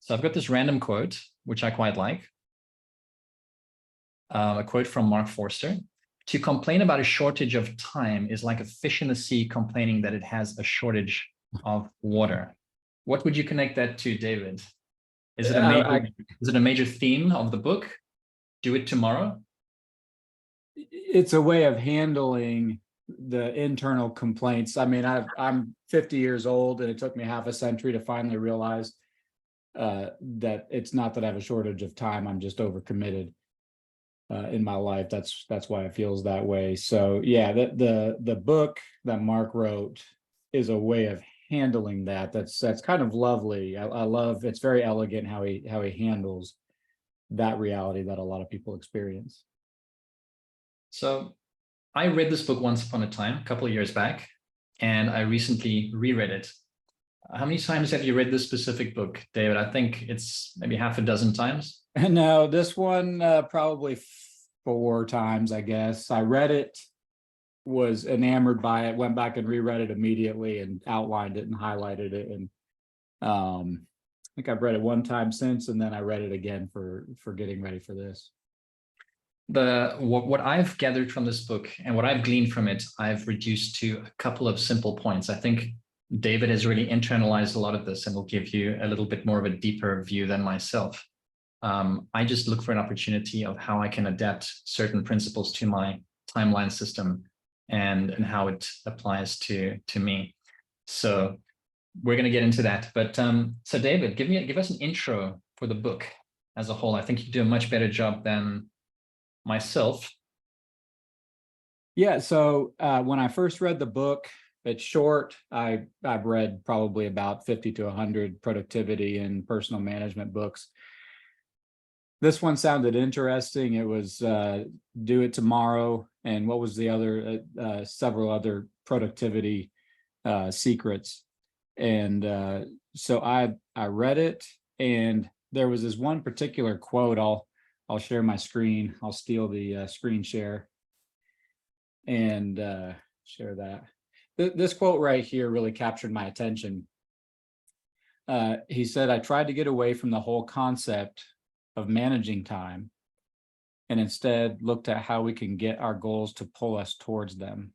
So I've got this random quote, which I quite like. A quote from Mark Forster. To complain about a shortage of time is like a fish in the sea complaining that it has a shortage of water. What would you connect that to, David? Is it a major theme of the book? Do it tomorrow? It's a way of handling the internal complaints. I mean, I'm 50 years old, and it took me half a century to finally realize that it's not that I have a shortage of time. I'm just overcommitted in my life. That's why it feels that way. So yeah, the book that Mark wrote is a way of handling that. That's kind of lovely. I love, it's very elegant how he handles that reality that a lot of people experience. So I read this book once upon a time, a couple of years back, and I recently reread it. How many times have you read this specific book, David? I think it's maybe half a dozen times. No, this one probably 4 times, I guess. I read it, was enamored by it, went back and reread it immediately and outlined it and highlighted it. And I think I've read it 1 time since, and then I read it again for getting ready for this. What I've gathered from this book and what I've gleaned from it, I've reduced to a couple of simple points. I think David has really internalized a lot of this and will give you a little bit more of a deeper view than myself. I just look for an opportunity of how I can adapt certain principles to my timeline system and how it applies to me. So we're going to get into that. But so David, give us an intro for the book as a whole. I think you do a much better job than myself. Yeah, so when I first read the book, it's short. I've read probably about 50 to 100 productivity and personal management books. This one sounded interesting. It was Do It Tomorrow, and what was the other, several other productivity secrets. And so I read it, and there was this one particular quote. I'll share my screen. I'll steal the screen share and share that. This quote right here really captured my attention. He said, "I tried to get away from the whole concept of managing time and instead looked at how we can get our goals to pull us towards them."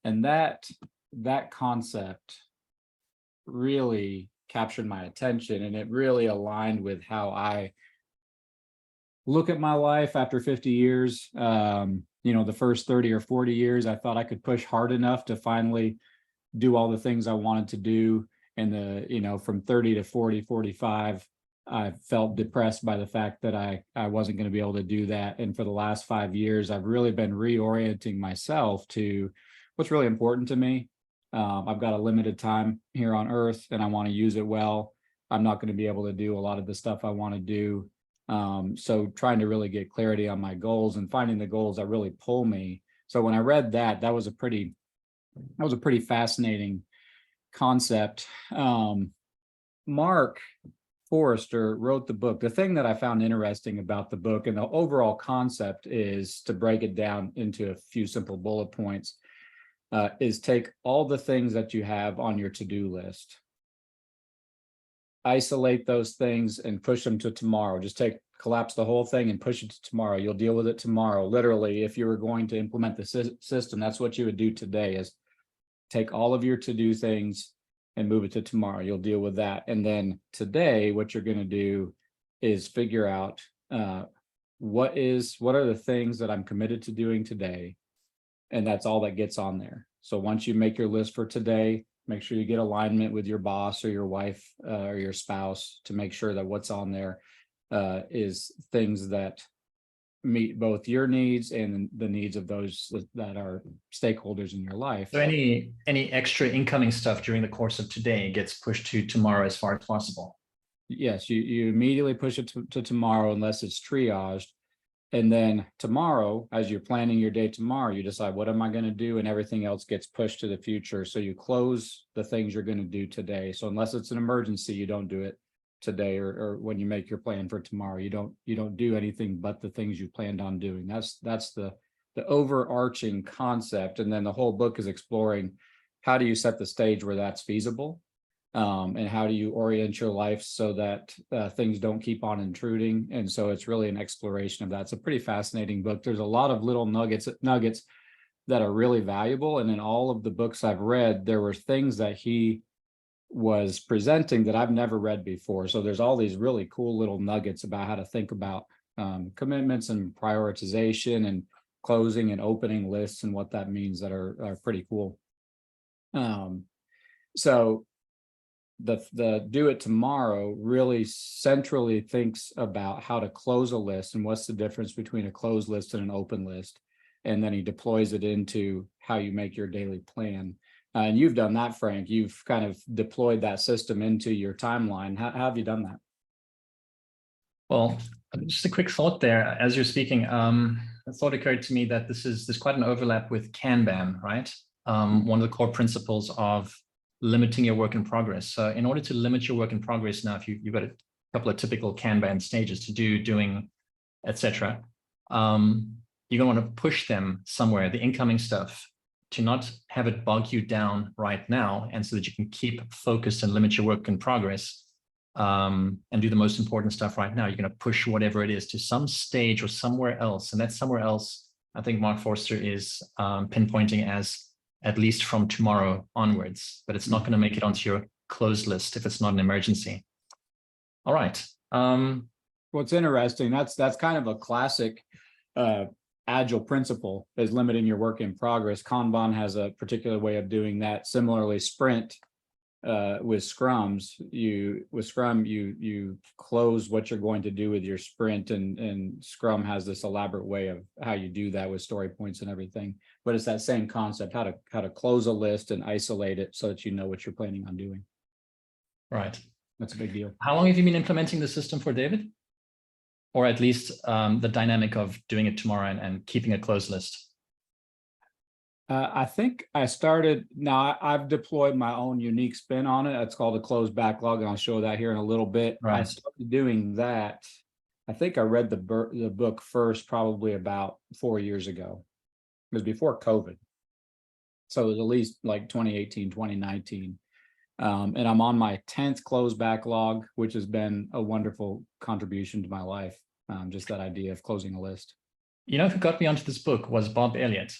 And that concept really captured my attention, and it really aligned with how I look at my life after 50 years. The first 30 or 40 years, I thought I could push hard enough to finally do all the things I wanted to do. And from 30 to 40, 45, I felt depressed by the fact that I wasn't going to be able to do that. And for the last 5 years, I've really been reorienting myself to what's really important to me. I've got a limited time here on Earth, and I want to use it well. I'm not going to be able to do a lot of the stuff I want to do. So trying to really get clarity on my goals and finding the goals that really pull me. So when I read that was a pretty fascinating concept. Mark Forster wrote the book. The thing that I found interesting about the book and the overall concept is, to break it down into a few simple bullet points, is take all the things that you have on your to-do list, isolate those things and push them to tomorrow. Just collapse the whole thing and push it to tomorrow. You'll deal with it tomorrow. Literally, if you were going to implement the system, that's what you would do today, is take all of your to-do things and move it to tomorrow. You'll deal with that. And then today, what you're going to do is figure out what are the things that I'm committed to doing today. And that's all that gets on there. So once you make your list for today, make sure you get alignment with your boss or your wife or your spouse to make sure that what's on there is things that meet both your needs and the needs of those that are stakeholders in your life. So any extra incoming stuff during the course of today gets pushed to tomorrow as far as possible. Yes, you immediately push it to tomorrow unless it's triaged. And then tomorrow, as you're planning your day tomorrow, you decide, what am I going to do? And everything else gets pushed to the future. So you close the things you're going to do today. So unless it's an emergency, you don't do it today, or when you make your plan for tomorrow, you don't do anything but the things you planned on doing. That's the overarching concept. And then the whole book is exploring, how do you set the stage where that's feasible? and how do you orient your life so that things don't keep on intruding. And so it's really an exploration of that. It's a pretty fascinating book. There's a lot of little nuggets that are really valuable. And in all of the books I've read, there were things that he was presenting that I've never read before. So there's all these really cool little nuggets about how to think about commitments and prioritization and closing and opening lists and what that means that are pretty cool. So the Do It Tomorrow really centrally thinks about how to close a list and what's the difference between a closed list and an open list. And then he deploys it into how you make your daily plan. And you've done that, Frank. You've kind of deployed that system into your timeline. How have you done that? Well, just a quick thought there. As you're speaking, a thought occurred to me that there's quite an overlap with Kanban, right? One of the core principles of limiting your work in progress. So in order to limit your work in progress, now if you've got a couple of typical Kanban stages to do, doing, etc., you're going to want to push them somewhere, the incoming stuff, to not have it bog you down right now, and so that you can keep focused and limit your work in progress, and do the most important stuff right now. You're going to push whatever it is to some stage or somewhere else, and that somewhere else, I think Mark Forster is pinpointing as at least from tomorrow onwards, but it's not going to make it onto your closed list if it's not an emergency. All right. What's interesting, that's kind of a classic agile principle, is limiting your work in progress. Kanban has a particular way of doing that. Similarly, Sprint with Scrums, you close what you're going to do with your sprint, and Scrum has this elaborate way of how you do that with story points and everything. But it's that same concept, how to close a list and isolate it so that you know what you're planning on doing. Right. That's a big deal. How long have you been implementing the system for, David? Or at least the dynamic of doing it tomorrow and keeping a closed list? I think I started, now I've deployed my own unique spin on it. It's called a closed backlog, and I'll show that here in a little bit. Right. I started doing that. I think I read the book first probably about 4 years ago. It was before COVID. So it was at least like 2018, 2019. And I'm on my 10th closed backlog, which has been a wonderful contribution to my life. Just that idea of closing a list. You know, who got me onto this book was Bob Elliott.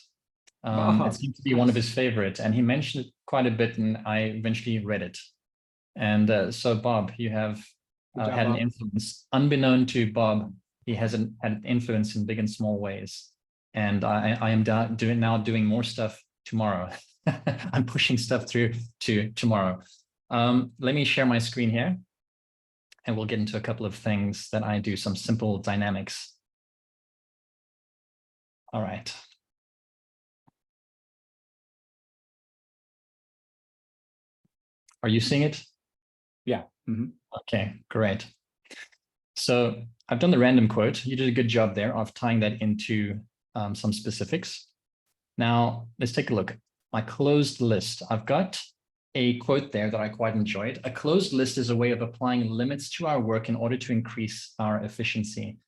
It seemed to be one of his favorites, and he mentioned it quite a bit, and I eventually read it. And so, Bob, you have had an influence. Unbeknown to Bob, he has had an influence in big and small ways. And I am now doing more stuff tomorrow. I'm pushing stuff through to tomorrow. Let me share my screen here, and we'll get into a couple of things that I do, some simple dynamics. All right. Are you seeing it? Yeah. Mm-hmm. Okay, great. So I've done the random quote. You did a good job there of tying that into some specifics. Now, let's take a look. My closed list. I've got a quote there that I quite enjoyed. A closed list is a way of applying limits to our work in order to increase our efficiency.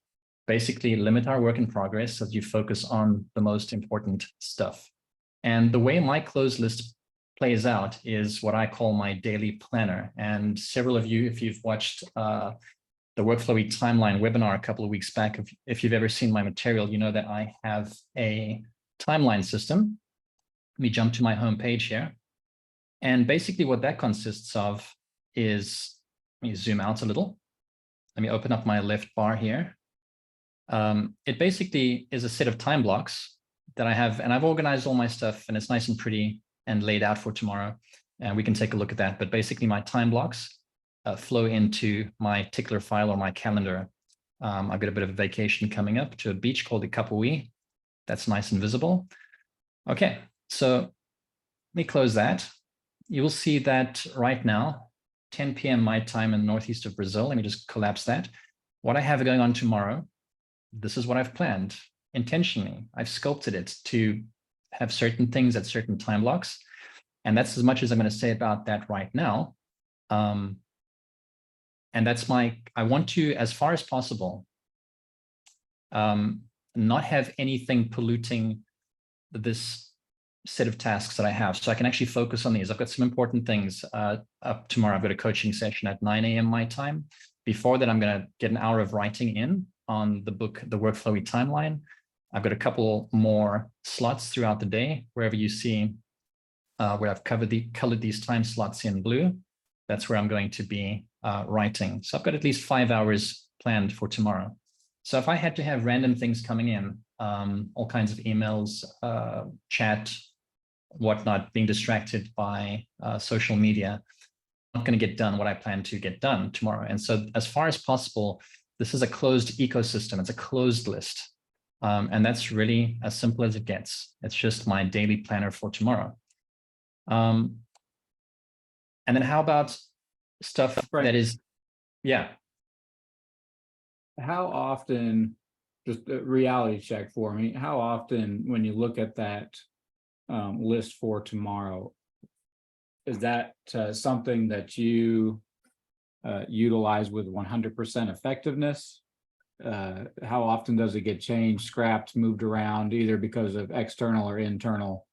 Basically, limit our work in progress so that you focus on the most important stuff. And the way my closed list plays out is what I call my daily planner. And several of you, if you've watched the WorkFlowy timeline webinar a couple of weeks back, if you've ever seen my material, you know that I have a timeline system. Let me jump to my home page here. And basically what that consists of is, let me zoom out a little. Let me open up my left bar here. It basically is a set of time blocks that I have, and I've organized all my stuff, and it's nice and pretty and laid out for tomorrow. And we can take a look at that. But basically my time blocks flow into my tickler file or my calendar. I've got a bit of a vacation coming up to a beach called the Kapui. That's nice and visible. Okay, so let me close that. You will see that right now, 10 p.m. my time in the northeast of Brazil. Let me just collapse that. What I have going on tomorrow, this is what I've planned intentionally. I've sculpted it to have certain things at certain time blocks. And that's as much as I'm going to say about that right now. And that's I want to, as far as possible, not have anything polluting this set of tasks that I have, so I can actually focus on these. I've got some important things up tomorrow. I've got a coaching session at 9 a.m. my time. Before that, I'm going to get an hour of writing in on the book, The WorkFlowy Timeline. I've got a couple more slots throughout the day. Wherever you see where I've colored these time slots in blue, that's where I'm going to be writing. So I've got at least 5 hours planned for tomorrow. So if I had to have random things coming in, all kinds of emails, chat, whatnot, being distracted by social media, I'm not going to get done what I plan to get done tomorrow. And so as far as possible, this is a closed ecosystem. It's a closed list. And that's really as simple as it gets. It's just my daily planner for tomorrow. And then how about stuff that is, yeah. How often, just a reality check for me, how often when you look at that list for tomorrow, is that something that you utilize with 100% effectiveness? How often does it get changed, scrapped, moved around, either because of external or internal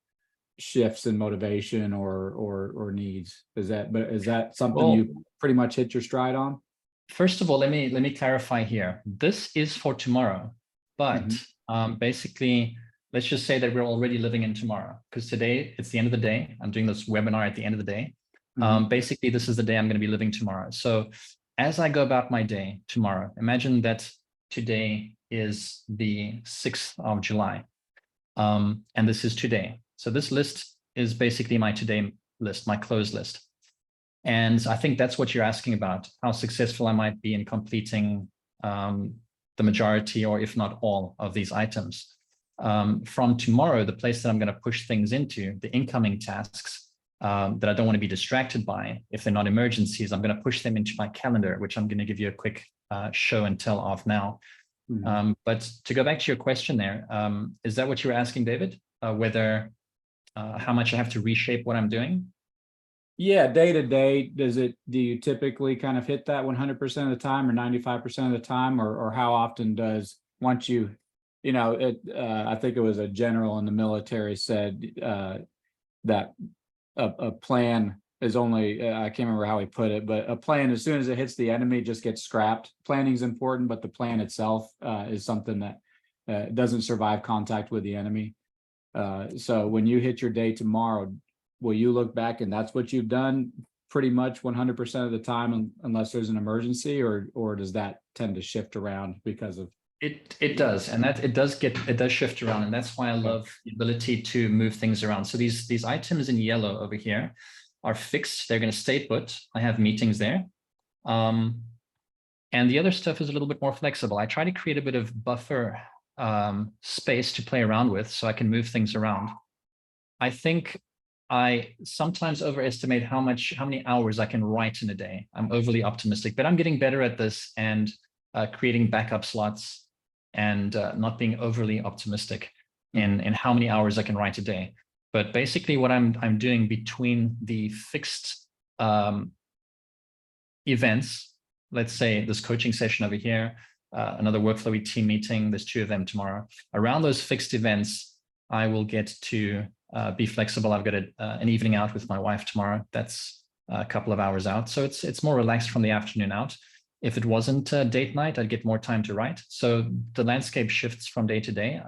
shifts in motivation or needs? Is that something you pretty much hit your stride on? First of all, let me clarify here. This is for tomorrow, but basically, let's just say that we're already living in tomorrow, because today it's the end of the day. I'm doing this webinar at the end of the day. Basically, this is the day I'm going to be living tomorrow. So as I go about my day tomorrow, imagine that today is the 6th of July, and this is today. So this list is basically my today list, my close list. And I think that's what you're asking about, how successful I might be in completing the majority, or if not all, of these items. From tomorrow, the place that I'm going to push things into, the incoming tasks that I don't want to be distracted by, if they're not emergencies, I'm going to push them into my calendar, which I'm going to give you a quick show and tell of now. But to go back to your question there, is that what you were asking, David? Whether how much I have to reshape what I'm doing? Yeah, day to day, do you typically kind of hit that 100% of the time or 95% of the time, or how often does, once you know, I think it was a general in the military said that a plan is only, I can't remember how he put it, but a plan, as soon as it hits the enemy, just gets scrapped. Planning is important, but the plan itself is something that doesn't survive contact with the enemy. So when you hit your day tomorrow, will you look back and that's what you've done pretty much 100% of the time, unless there's an emergency, or does that tend to shift around because of? It does, and that it does shift around, and that's why I love the ability to move things around. So these items in yellow over here are fixed. They're going to stay put. I have meetings there. And the other stuff is a little bit more flexible. I try to create a bit of buffer space to play around with so I can move things around. I think I sometimes overestimate how many hours I can write in a day. I'm overly optimistic, but I'm getting better at this and creating backup slots and not being overly optimistic in how many hours I can write a day. But basically what I'm doing between the fixed events, let's say this coaching session over here, another WorkFlowy team meeting, there's 2 of them tomorrow. Around those fixed events, I will get to be flexible. I've got an evening out with my wife tomorrow. That's a couple of hours out. So it's more relaxed from the afternoon out. If it wasn't date night, I'd get more time to write. So the landscape shifts from day to day.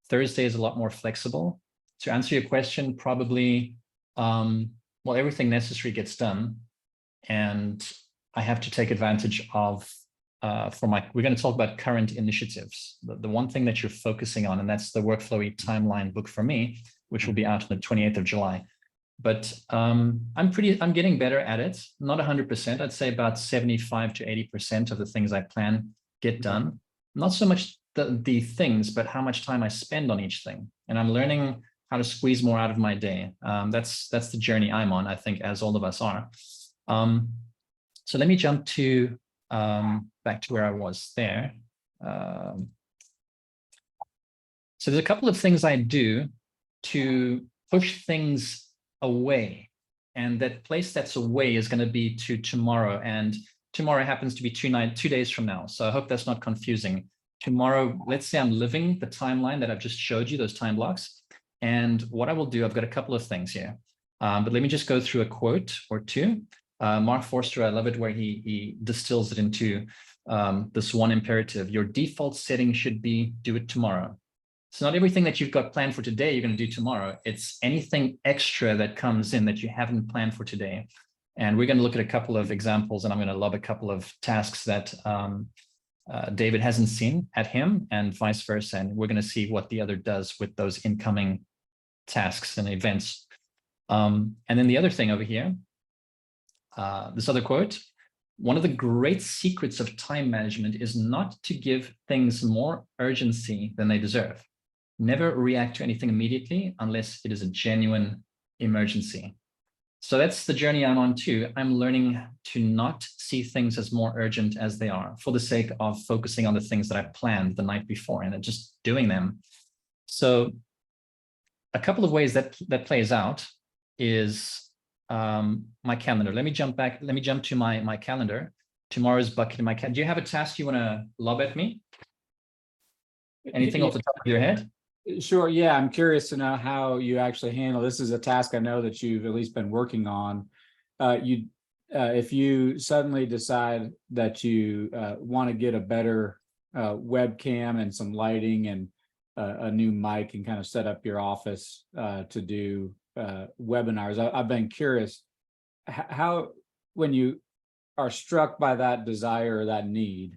Thursday is a lot more flexible. To answer your question, probably, well, everything necessary gets done. And I have to take advantage of, we're going to talk about current initiatives. The one thing that you're focusing on, and that's the WorkFlowy timeline book for me, which will be out on the 28th of July. But I'm getting better at it. Not 100%. I'd say about 75 to 80% of the things I plan get done. Not so much the things, but how much time I spend on each thing. And I'm learning how to squeeze more out of my day. That's the journey I'm on, I think, as all of us are. So let me jump to back to where I was there. So there's a couple of things I do to push things away, and that place that's away is going to be to tomorrow, and tomorrow happens to be 2 days from now. So I hope that's not confusing. Tomorrow, let's say I'm living the timeline that I've just showed you, those time blocks, And what I will do, I've got a couple of things here, but let me just go through a quote or two. Mark Forster, I love it where he distills it into this one imperative. Your default setting should be do it tomorrow. So not everything that you've got planned for today, you're going to do tomorrow. It's anything extra that comes in that you haven't planned for today. And we're going to look at a couple of examples, and I'm going to lob a couple of tasks that David hasn't seen at him and vice versa. And we're going to see what the other does with those incoming tasks and events. And then the other thing over here, this other quote, one of the great secrets of time management is not to give things more urgency than they deserve. Never react to anything immediately unless it is a genuine emergency. So that's the journey I'm on too. I'm learning to not see things as more urgent as they are for the sake of focusing on the things that I planned the night before and just doing them. So a couple of ways that plays out is my calendar. Let me jump to my calendar. Tomorrow's bucket in my calendar. Do you have a task you want to lob at me? Anything off the top of your head? Sure. Yeah, I'm curious to know how you actually handle this. Is a task I know that you've at least been working on. If you suddenly decide that you want to get a better webcam and some lighting and a new mic and kind of set up your office to do webinars, I've been curious how, when you are struck by that desire or that need,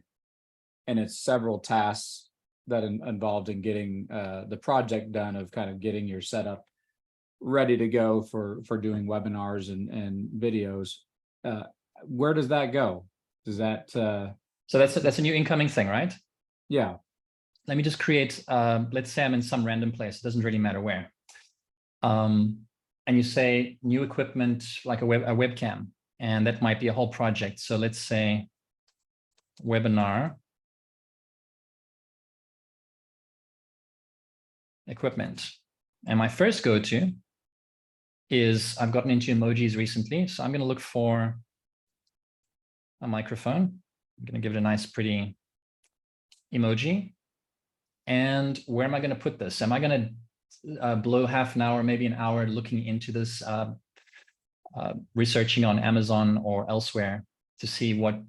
and it's several tasks that involved in getting the project done of kind of getting your setup ready to go for doing webinars and videos. Where does that go? Does that? So that's a new incoming thing, right? Yeah. Let me just create, let's say I'm in some random place. It doesn't really matter where. And you say new equipment, like a webcam, and that might be a whole project. So let's say webinar equipment. And my first go-to is I've gotten into emojis recently. So I'm going to look for a microphone. I'm going to give it a nice, pretty emoji. And where am I going to put this? Am I going to blow half an hour, maybe an hour looking into this, researching on Amazon or elsewhere to see what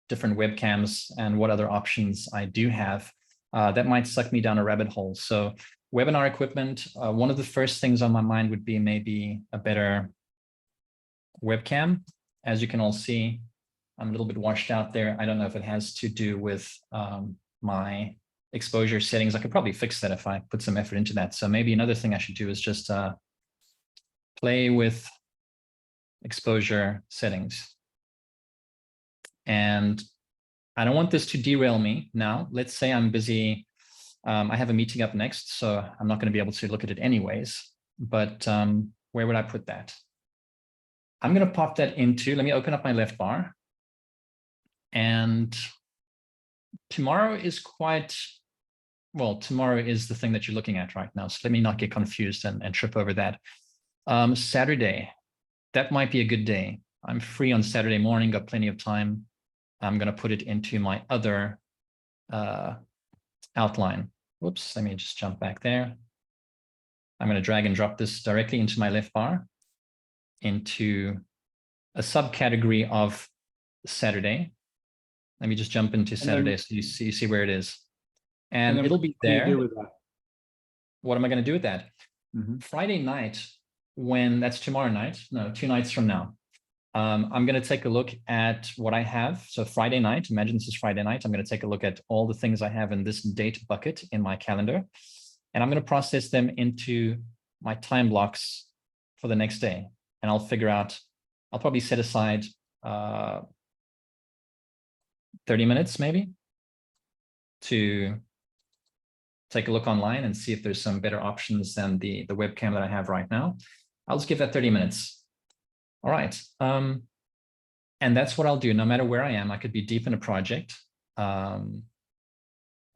different webcams and what other options I do have? That might suck me down a rabbit hole. So webinar equipment, one of the first things on my mind would be maybe a better webcam. As you can all see, I'm a little bit washed out there. I don't know if it has to do with my exposure settings. I could probably fix that if I put some effort into that. So maybe another thing I should do is just play with exposure settings. And I don't want this to derail me now. Let's say I'm busy. I have a meeting up next, so I'm not going to be able to look at it anyways. But where would I put that? I'm going to pop that into, let me open up my left bar. And tomorrow is quite, well, tomorrow is the thing that you're looking at right now. So let me not get confused and trip over that. Saturday, that might be a good day. I'm free on Saturday morning, got plenty of time. I'm going to put it into my other outline. Whoops, let me just jump back there. I'm going to drag and drop this directly into my left bar into a subcategory of Saturday. Let me just jump into Saturday so you see where it is. And it'll be there. What am I going to do with that? Mm-hmm. Friday night, when that's tomorrow night, no, 2 nights from now, I'm going to take a look at what I have. So Friday night, imagine this is Friday night. I'm going to take a look at all the things I have in this date bucket in my calendar. And I'm going to process them into my time blocks for the next day. And I'll figure out, I'll probably set aside 30 minutes maybe to take a look online and see if there's some better options than the webcam that I have right now. I'll just give that 30 minutes. All right. And that's what I'll do. No matter where I am, I could be deep in a project. Let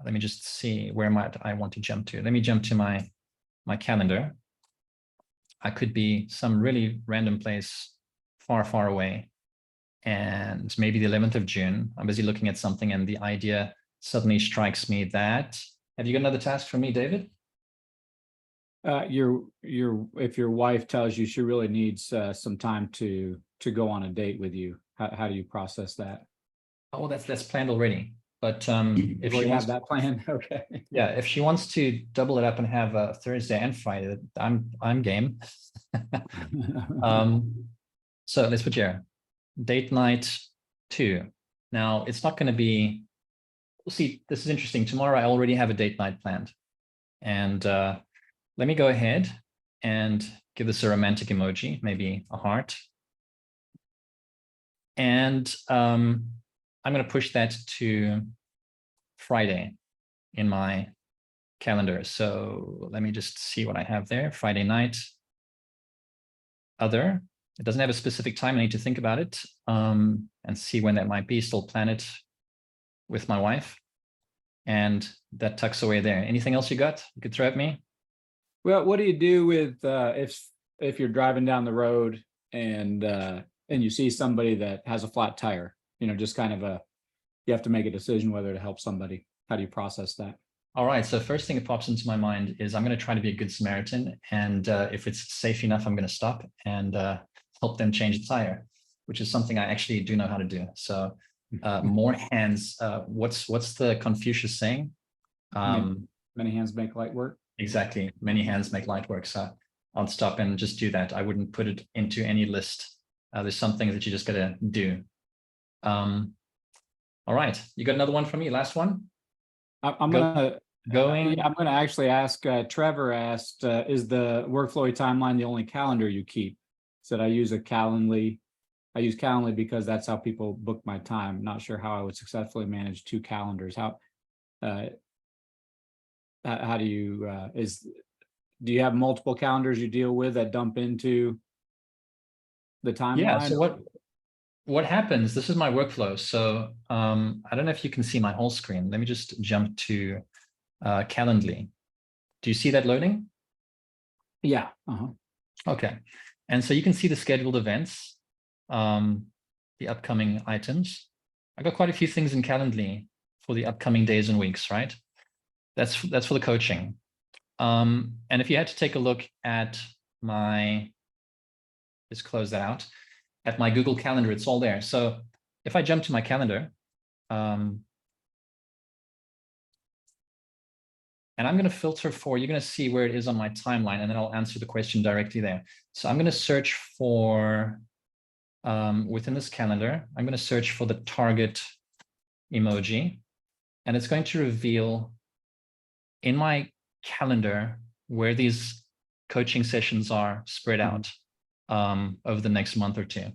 me just see where I want to jump to. Let me jump to my calendar. I could be some really random place far, far away. And maybe the 11th of June, I'm busy looking at something and the idea suddenly strikes me that, have you got another task for me, David? If your wife tells you she really needs some time to go on a date with you, how do you process that? Oh, that's planned already. But You if she already wants have that plan? Okay. yeah, if she wants to double it up and have a Thursday and Friday, I'm game. So let's put here, date night 2. Now it's not going to be. See, this is interesting. Tomorrow I already have a date night planned, and let me go ahead and give this a romantic emoji, maybe a heart, and I'm going to push that to Friday in my calendar. So let me just see what I have there. Friday night, other. It doesn't have a specific time. I need to think about it and see when that might be. Still plan it with my wife. And that tucks away there. Anything else you got? You could throw at me? Well, what do you do with if you're driving down the road and you see somebody that has a flat tire? You know, just kind of you have to make a decision whether to help somebody. How do you process that? All right. So first thing that pops into my mind is I'm going to try to be a good Samaritan. And if it's safe enough, I'm going to stop and help them change the tire, which is something I actually do know how to do. So more hands. What's the Confucius saying? Many hands make light work. Exactly. Many hands make light work. So I'll stop and just do that. I wouldn't put it into any list. There's some things that you just got to do. All right. You got another one for me? Last one? I'm gonna actually ask. Trevor asked, "Is the WorkFlowy timeline the only calendar you keep?" Said I use Calendly. I use Calendly because that's how people book my time. Not sure how I would successfully manage 2 calendars. How do you do you have multiple calendars you deal with that dump into the timeline? Yeah. So what happens? This is my workflow. So I don't know if you can see my whole screen. Let me just jump to Calendly. Do you see that loading? Yeah. Okay. And so you can see the scheduled events, the upcoming items. I got quite a few things in Calendly for the upcoming days and weeks, right? That's for the coaching. And if you had to take a look at let's close that out, at my Google Calendar, it's all there. So if I jump to my calendar, and I'm going to filter for, you're going to see where it is on my timeline, and then I'll answer the question directly there. So I'm going to search for, within this calendar, I'm going to search for the target emoji, and it's going to reveal in my calendar where these coaching sessions are spread out over the next month or 2.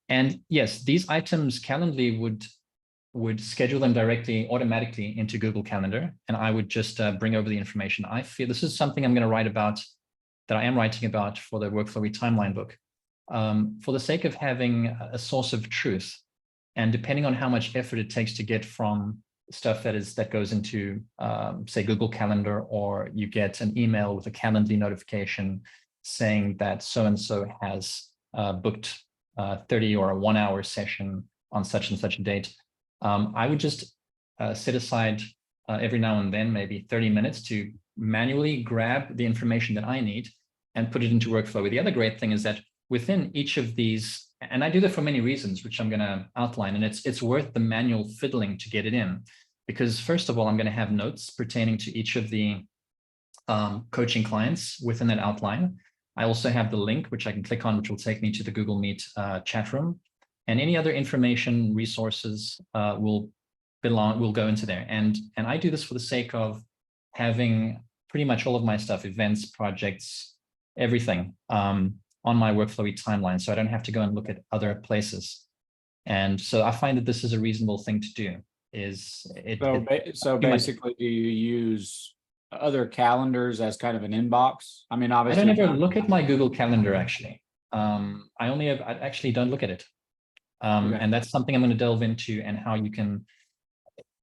And yes, these items, Calendly would schedule them automatically into Google Calendar, and I would just bring over the information. I feel this is something I'm going to write about, that I am writing about for the WorkFlowy timeline book, for the sake of having a source of truth. And depending on how much effort it takes to get from stuff that goes into, say, Google Calendar, or you get an email with a Calendly notification saying that so-and-so has booked 30 or a 1-hour session on such and such a date, I would just set aside every now and then, maybe 30 minutes, to manually grab the information that I need and put it into WorkFlowy. The other great thing is that within each of these, and I do that for many reasons, which I'm going to outline, and it's worth the manual fiddling to get it in, because first of all, I'm going to have notes pertaining to each of the coaching clients within that outline. I also have the link, which I can click on, which will take me to the Google Meet chat room, and any other information, resources will go into there. And I do this for the sake of having pretty much all of my stuff, events, projects, everything on my WorkFlowy timeline, so I don't have to go and look at other places. And so I find that this is a reasonable thing to do. So basically, do you use other calendars as kind of an inbox? I mean, obviously, I don't ever look at my Google Calendar, actually. I actually don't look at it. Okay. And that's something I'm going to delve into, and how you can.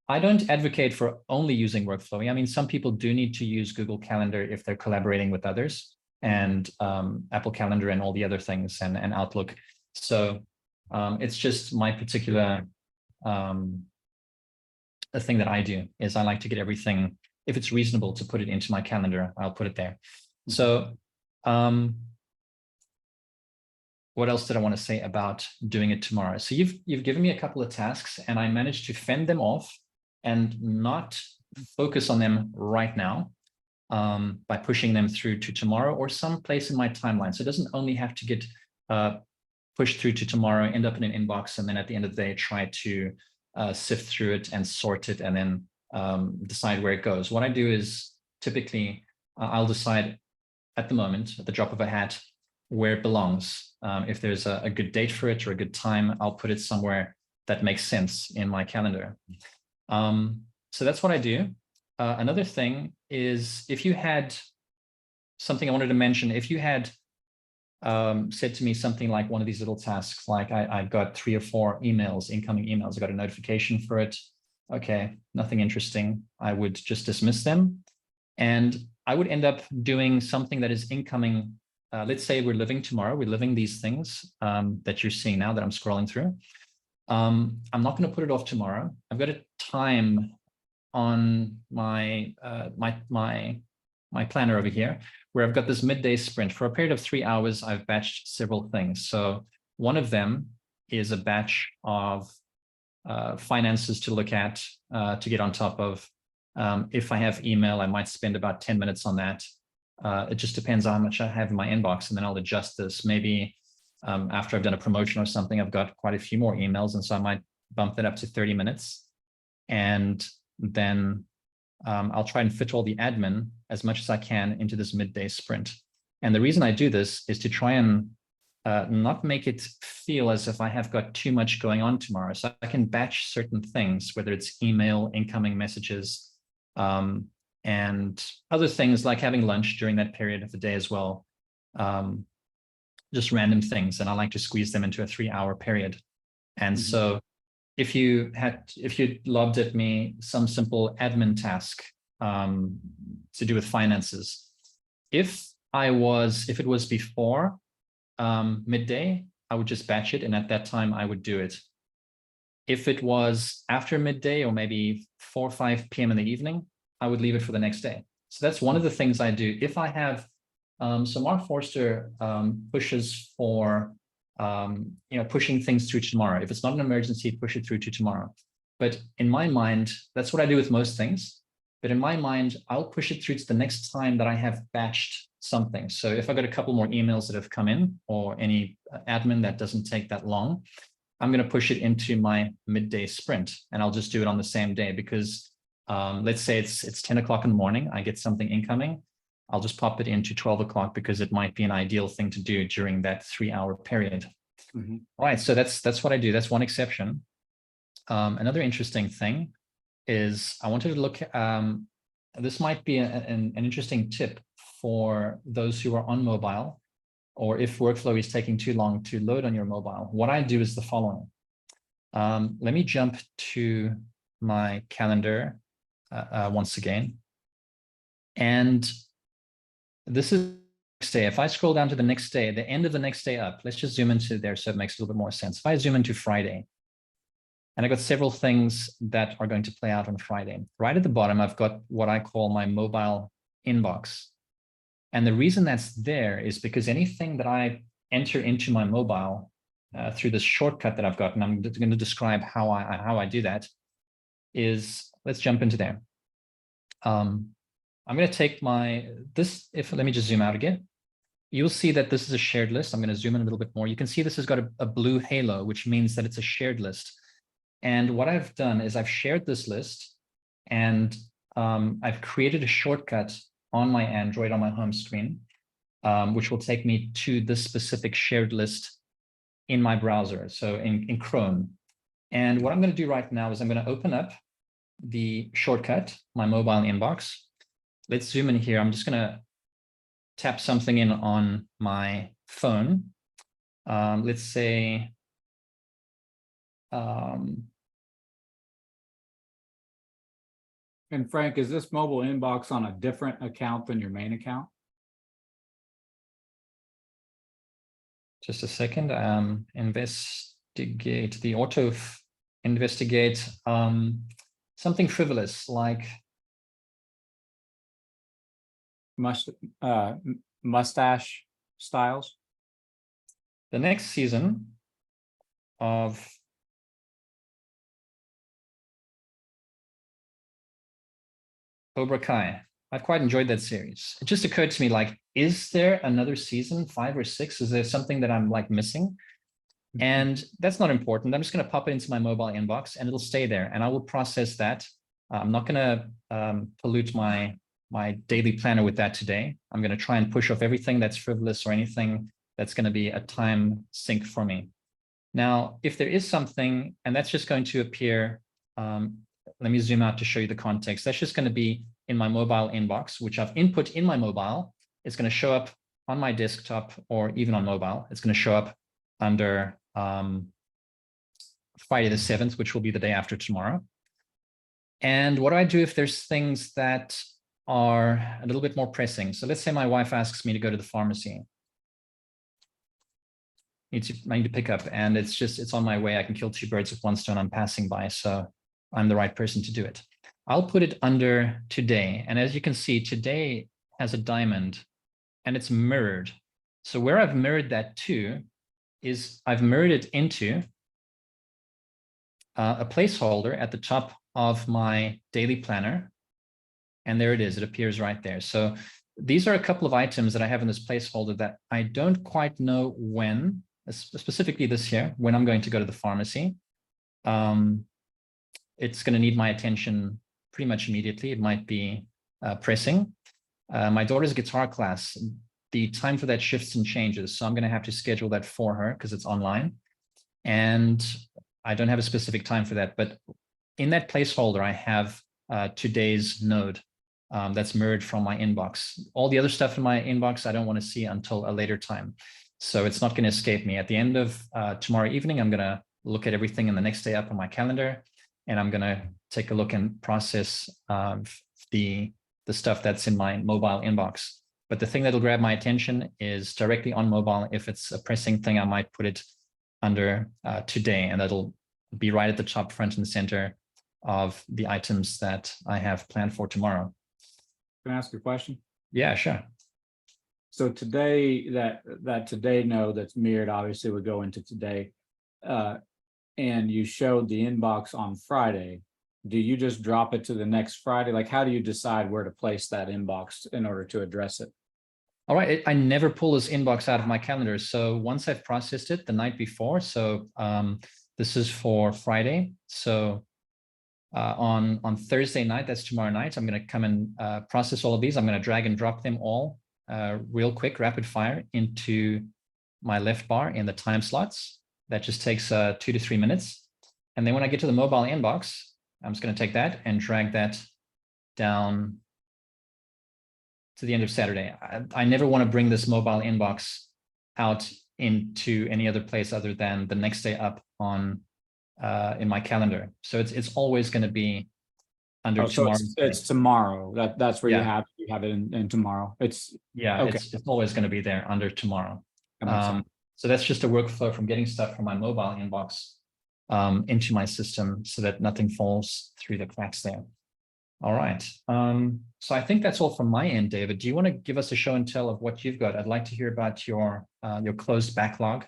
I don't advocate for only using WorkFlowy. I mean, some people do need to use Google Calendar if they're collaborating with others, and Apple Calendar and all the other things, and Outlook. So it's just my particular the thing that I do is I like to get everything, if it's reasonable to put it into my calendar, I'll put it there. So what else did I want to say about doing it tomorrow? So you've given me a couple of tasks and I managed to fend them off and not focus on them right now by pushing them through to tomorrow or some place in my timeline. So it doesn't only have to get pushed through to tomorrow, end up in an inbox, and then at the end of the day, try to sift through it and sort it and then decide where it goes. What I do is typically I'll decide at the moment, at the drop of a hat, where it belongs. If there's a good date for it or a good time, I'll put it somewhere that makes sense in my calendar. So that's what I do. Another thing is if you had something I wanted to mention, if you had said to me something like one of these little tasks, like I got 3 or 4 emails, incoming emails, I got a notification for it. Okay, nothing interesting. I would just dismiss them. And I would end up doing something that is incoming. Let's say we're living tomorrow. We're living these things that you're seeing now that I'm scrolling through. I'm not going to put it off tomorrow. I've got a time on my my planner over here where I've got this midday sprint. For a period of 3 hours, I've batched several things. So one of them is a batch of finances to look at, to get on top of. If I have email, I might spend about 10 minutes on that. It just depends on how much I have in my inbox, and then I'll adjust this. Maybe after I've done a promotion or something, I've got quite a few more emails, and so I might bump that up to 30 minutes. And then I'll try and fit all the admin as much as I can into this midday sprint. And the reason I do this is to try and not make it feel as if I have got too much going on tomorrow. So I can batch certain things, whether it's email, incoming messages, and other things like having lunch during that period of the day as well. Just random things. And I like to squeeze them into a 3-hour period. And so if you lobbed at me some simple admin task to do with finances, if it was before midday, I would just batch it, and at that time I would do it. If it was after midday or maybe 4 or 5 p.m. in the evening, I would leave it for the next day. So that's one of the things I do. If I have, so Mark Forster pushes for pushing things through tomorrow. If it's not an emergency, push it through to tomorrow. But in my mind, that's what I do with most things. But in my mind, I'll push it through to the next time that I have batched something. So if I got a couple more emails that have come in or any admin that doesn't take that long, I'm going to push it into my midday sprint, and I'll just do it on the same day because let's say it's 10 o'clock in the morning, I get something incoming. I'll just pop it into 12 o'clock because it might be an ideal thing to do during that 3-hour period. All right, so that's what I do. That's one exception. Another interesting thing is I wanted to look, this might be an interesting tip for those who are on mobile, or if WorkFlowy is taking too long to load on your mobile. What I do is the following. Let me jump to my calendar once again. And this is next day. If I scroll down to the next day, the end of the next day up, let's just zoom into there so it makes a little bit more sense. If I zoom into Friday, and I've got several things that are going to play out on Friday. Right at the bottom, I've got what I call my mobile inbox. And the reason that's there is because anything that I enter into my mobile through this shortcut that I've got, and I'm going to describe how I do that, is, let's jump into there. I'm going to take let me just zoom out again. You'll see that this is a shared list. I'm going to zoom in a little bit more. You can see this has got a blue halo, which means that it's a shared list. And what I've done is I've shared this list, and I've created a shortcut on my Android on my home screen, which will take me to this specific shared list in my browser, so in Chrome. And what I'm going to do right now is I'm going to open up the shortcut, my mobile inbox. Let's zoom in here. I'm just going to tap something in on my phone. Let's say, and Frank, is this mobile inbox on a different account than your main account? Just a second. Investigate the auto investigate something frivolous like must mustache styles. The next season of Cobra Kai. I've quite enjoyed that series. It just occurred to me, like, is there another season, 5 or 6? Is there something that I'm like missing? And that's not important. I'm just going to pop it into my mobile inbox and it'll stay there and I will process that. I'm not going to pollute my daily planner with that today. I'm going to try and push off everything that's frivolous or anything that's going to be a time sink for me. Now, if there is something, and that's just going to appear, let me zoom out to show you the context. That's just going to be in my mobile inbox, which I've input in my mobile. It's going to show up on my desktop or even on mobile. It's going to show up under Friday the 7th, which will be the day after tomorrow. And what do I do if there's things that are a little bit more pressing? So let's say my wife asks me to go to the pharmacy. I need to pick up, and it's on my way. I can kill 2 birds with 1 stone. I'm passing by, so I'm the right person to do it. I'll put it under today. And as you can see, today has a diamond and it's mirrored. So where I've mirrored that to is I've mirrored it into a placeholder at the top of my daily planner. And there it is. It appears right there. So these are a couple of items that I have in this placeholder that I don't quite know when, specifically this year, when I'm going to go to the pharmacy. It's going to need my attention pretty much immediately. It might be pressing. My daughter's guitar class, the time for that shifts and changes. So I'm going to have to schedule that for her because it's online. And I don't have a specific time for that. But in that placeholder, I have today's node that's mirrored from my inbox. All the other stuff in my inbox, I don't want to see until a later time. So it's not going to escape me. At the end of tomorrow evening, I'm going to look at everything in the next day up on my calendar. And I'm going to take a look and process the stuff that's in my mobile inbox. But the thing that'll grab my attention is directly on mobile. If it's a pressing thing, I might put it under today, and that'll be right at the top, front and center of the items that I have planned for tomorrow. Can I ask you a question? Yeah, sure. So today, that today node that's mirrored obviously would go into today. And you showed the inbox on Friday. Do you just drop it to the next Friday? Like, how do you decide where to place that inbox in order to address it? All right, I never pull this inbox out of my calendar. So once I've processed it the night before, so this is for Friday. So on Thursday night, that's tomorrow night, I'm going to come and process all of these. I'm going to drag and drop them all real quick, rapid fire into my left bar in the time slots. That just takes 2 to 3 minutes. And then when I get to the mobile inbox, I'm just going to take that and drag that down to the end of Saturday. I never want to bring this mobile inbox out into any other place other than the next day up on in my calendar. So it's always going to be under tomorrow. So it's tomorrow. That's where you have it in tomorrow. It's okay. It's always going to be there under tomorrow. So that's just a workflow from getting stuff from my mobile inbox into my system so that nothing falls through the cracks there. All right. So I think that's all from my end, David. Do you want to give us a show and tell of what you've got? I'd like to hear about your closed backlog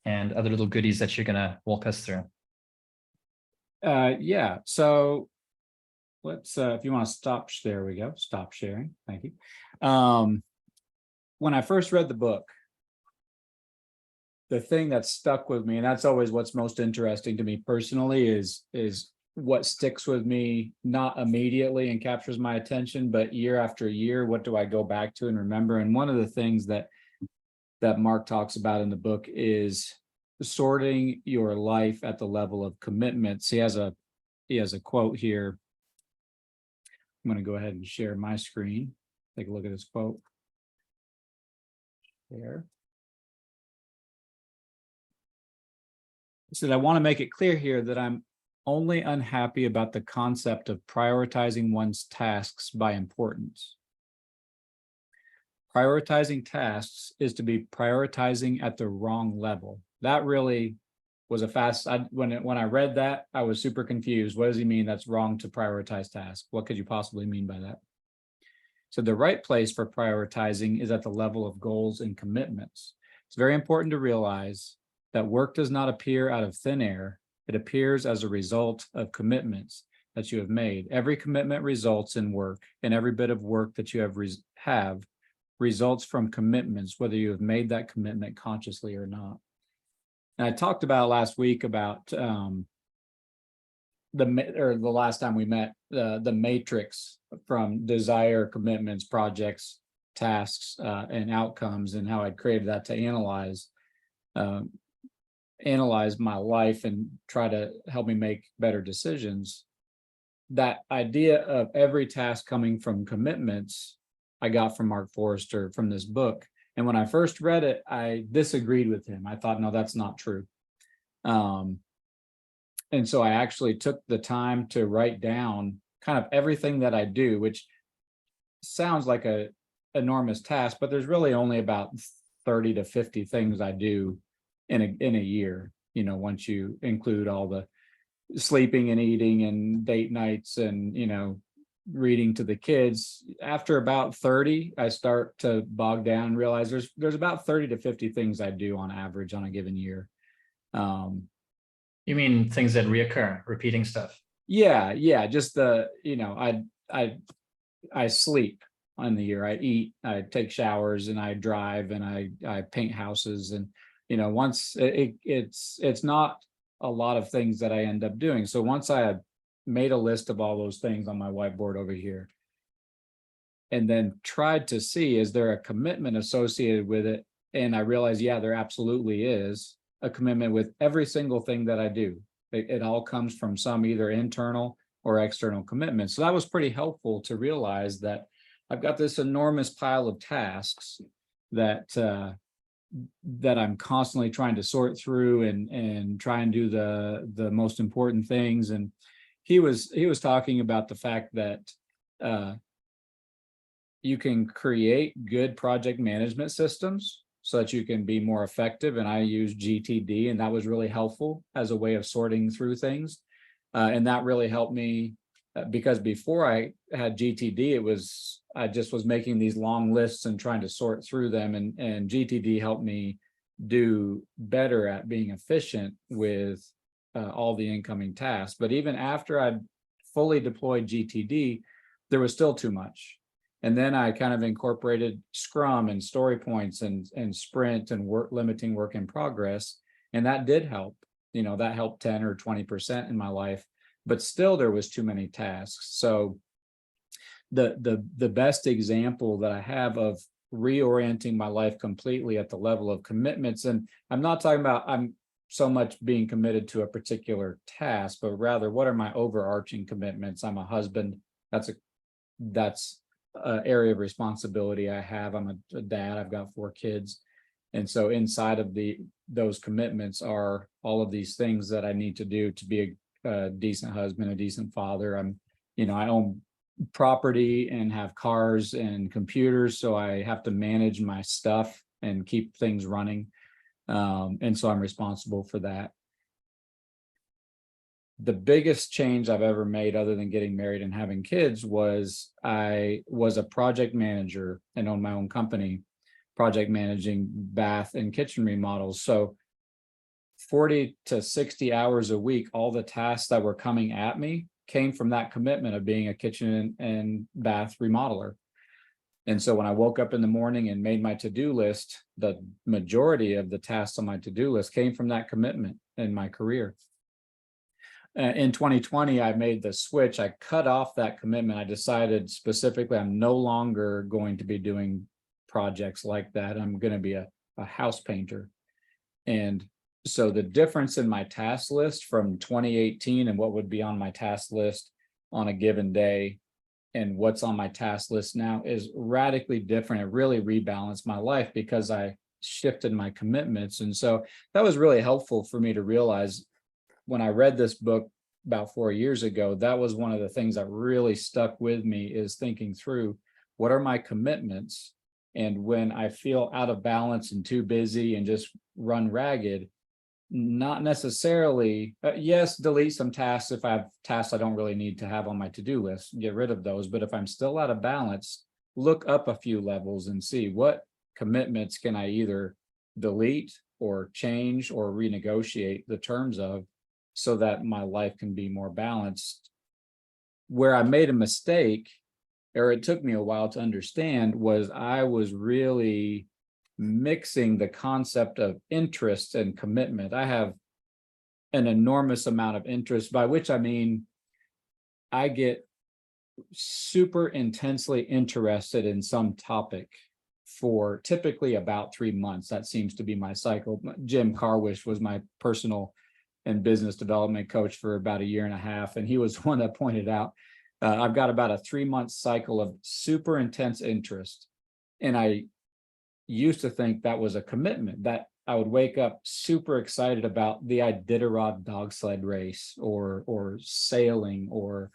and other little goodies that you're going to walk us through. Yeah. So let's, if you want to stop, there we go. Stop sharing. Thank you. When I first read the book, the thing that stuck with me, and that's always what's most interesting to me personally, is what sticks with me, not immediately and captures my attention, but year after year, what do I go back to and remember? And one of the things that Mark talks about in the book is sorting your life at the level of commitments. He has a quote here. I'm going to go ahead and share my screen. Take a look at this quote. There. He said, I want to make it clear here that I'm only unhappy about the concept of prioritizing one's tasks by importance. Prioritizing tasks is to be prioritizing at the wrong level. That really was when I read that, I was super confused. What does he mean that's wrong to prioritize tasks? What could you possibly mean by that? So the right place for prioritizing is at the level of goals and commitments. It's very important to realize that work does not appear out of thin air. It appears as a result of commitments that you have made. Every commitment results in work, and every bit of work that you have results from commitments, whether you have made that commitment consciously or not. And I talked about last week about the last time we met, the matrix from desire, commitments, projects, tasks, and outcomes, and how I'd created that to analyze my life and try to help me make better decisions. That idea of every task coming from commitments, I got from Mark Forster from this book. And when I first read it, I disagreed with him. I thought, no, that's not true. And so I actually took the time to write down kind of everything that I do, which sounds like a enormous task, but there's really only about 30 to 50 things I do in a year, you know, once you include all the sleeping and eating and date nights and, you know, reading to the kids. After about 30, I start to bog down and realize there's about 30 to 50 things I do on average on a given year. You mean things that reoccur, repeating stuff? Yeah, just the, you know, I sleep on the year, I eat, I take showers, and I drive, and I paint houses, and, you know, once it's not a lot of things that I end up doing. So once I had made a list of all those things on my whiteboard over here, and then tried to see, is there a commitment associated with it? And I realized, yeah, there absolutely is a commitment with every single thing that I do. It all comes from some either internal or external commitment. So that was pretty helpful to realize that I've got this enormous pile of tasks that I'm constantly trying to sort through and try and do the most important things. And he was talking about the fact that you can create good project management systems so that you can be more effective. And I use GTD, and that was really helpful as a way of sorting through things. And that really helped me because before I had GTD, I just was making these long lists and trying to sort through them. And GTD helped me do better at being efficient with all the incoming tasks. But even after I'd fully deployed GTD, there was still too much. And then I kind of incorporated Scrum and story points and sprint and limiting work in progress. And that did help, you know, that helped 10 or 20% in my life, but still there was too many tasks. So the best example that I have of reorienting my life completely at the level of commitments, and I'm not talking about I'm so much being committed to a particular task, but rather what are my overarching commitments? I'm a husband. That's an area of responsibility I have. I'm a dad. I've got 4 kids. And so inside of those commitments are all of these things that I need to do to be a decent husband, a decent father. I own property and have cars and computers, so I have to manage my stuff and keep things running. And so I'm responsible for that. The biggest change I've ever made, other than getting married and having kids, was I was a project manager and owned my own company, project managing bath and kitchen remodels. So 40 to 60 hours a week, all the tasks that were coming at me came from that commitment of being a kitchen and bath remodeler. And so when I woke up in the morning and made my to-do list, the majority of the tasks on my to-do list came from that commitment in my career. In 2020, I made the switch. I cut off that commitment. I decided specifically I'm no longer going to be doing projects like that. I'm going to be a house painter. And so the difference in my task list from 2018 and what would be on my task list on a given day and what's on my task list now is radically different. It really rebalanced my life because I shifted my commitments. And so that was really helpful for me to realize. When I read this book about 4 years ago, that was one of the things that really stuck with me, is thinking through what are my commitments. And when I feel out of balance and too busy and just run ragged, not necessarily, yes, delete some tasks if I have tasks I don't really need to have on my to-do list, get rid of those. But if I'm still out of balance, look up a few levels and see what commitments can I either delete or change or renegotiate the terms of, so that my life can be more balanced. Where I made a mistake, or it took me a while to understand, was I was really mixing the concept of interest and commitment. I have an enormous amount of interest, by which I mean I get super intensely interested in some topic for typically about 3 months. That seems to be my cycle. Jim Carwish was my personal and business development coach for about a year and a half, and he was one that pointed out I've got about a 3-month cycle of super intense interest, and I used to think that was a commitment, that I would wake up super excited about the Iditarod dog sled race or sailing, or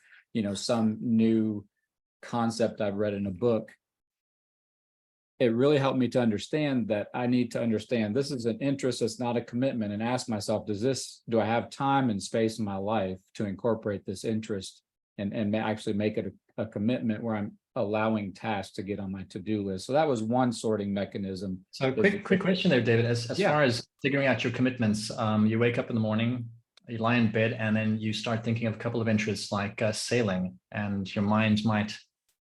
some new concept I've read in a book. It really helped me to understand that I need to understand this is an interest, it's not a commitment, and ask myself, do I have time and space in my life to incorporate this interest and actually make it a commitment where I'm allowing tasks to get on my to-do list. So that was one sorting mechanism. So quick question there, David. As Yeah. far as figuring out your commitments, you wake up in the morning, you lie in bed, and then you start thinking of a couple of interests like sailing, and your mind might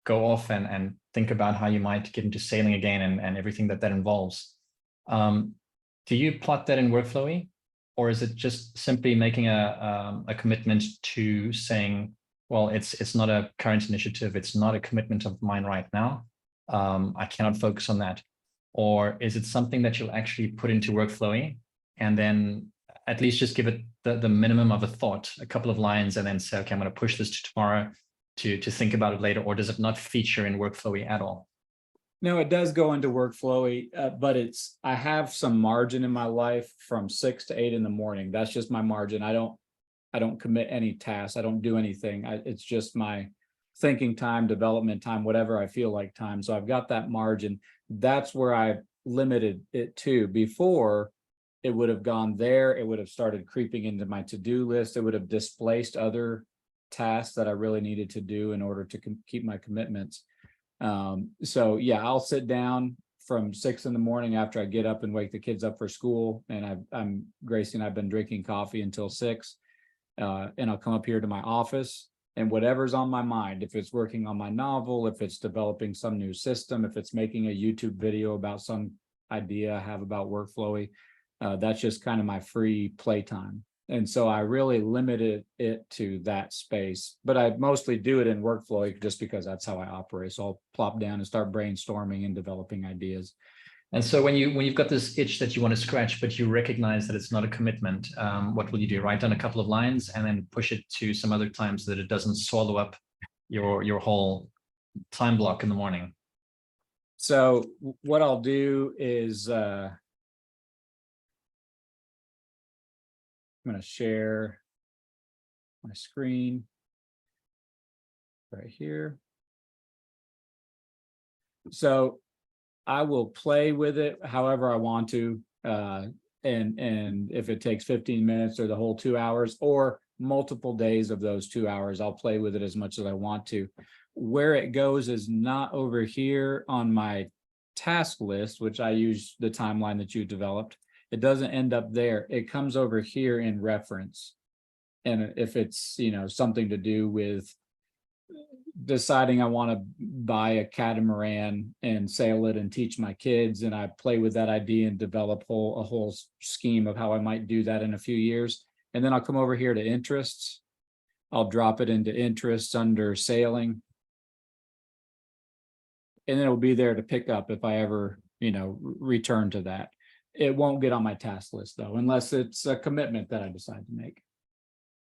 go off and think about how you might get into sailing again and everything that involves. Do you plot that in WorkFlowy, or is it just simply making a commitment to saying, well, it's not a current initiative, it's not a commitment of mine right now, I cannot focus on that? Or is it something that you'll actually put into WorkFlowy and then at least just give it the minimum of a thought, a couple of lines, and then say, okay, I'm going to push this to tomorrow to think about it later? Or does it not feature in WorkFlowy at all? No, it does go into WorkFlowy, but I have some margin in my life from 6 to 8 in the morning. That's just my margin. I don't commit any tasks. I don't do anything. It's just my thinking time, development time, whatever I feel like time. So I've got that margin. That's where I've limited it to. Before, it would have gone there. It would have started creeping into my to-do list. It would have displaced other tasks that I really needed to do in order to keep my commitments. So yeah, I'll sit down from 6 in the morning after I get up and wake the kids up for school. And Gracie and I've been drinking coffee until 6. And I'll come up here to my office, and whatever's on my mind, if it's working on my novel, if it's developing some new system, if it's making a YouTube video about some idea I have about WorkFlowy, that's just kind of my free playtime. And so I really limited it to that space, but I mostly do it in WorkFlowy just because that's how I operate. So I'll plop down and start brainstorming and developing ideas. And so when you've got this itch that you want to scratch, but you recognize that it's not a commitment, what will you do? Write down a couple of lines and then push it to some other time so that it doesn't swallow up your whole time block in the morning. So what I'll do is I'm going to share my screen right here. So I will play with it however I want to, and if it takes 15 minutes or the whole 2 hours or multiple days of those 2 hours, I'll play with it as much as I want to. Where it goes is not over here on my task list, which I use the timeline that you developed. It doesn't end up there. It comes over here in reference. And if it's, something to do with deciding I want to buy a catamaran and sail it and teach my kids, and I play with that idea and develop a whole scheme of how I might do that in a few years. And then I'll come over here to interests. I'll drop it into interests under sailing. And then it'll be there to pick up if I ever, return to that. It won't get on my task list though, unless it's a commitment that I decide to make.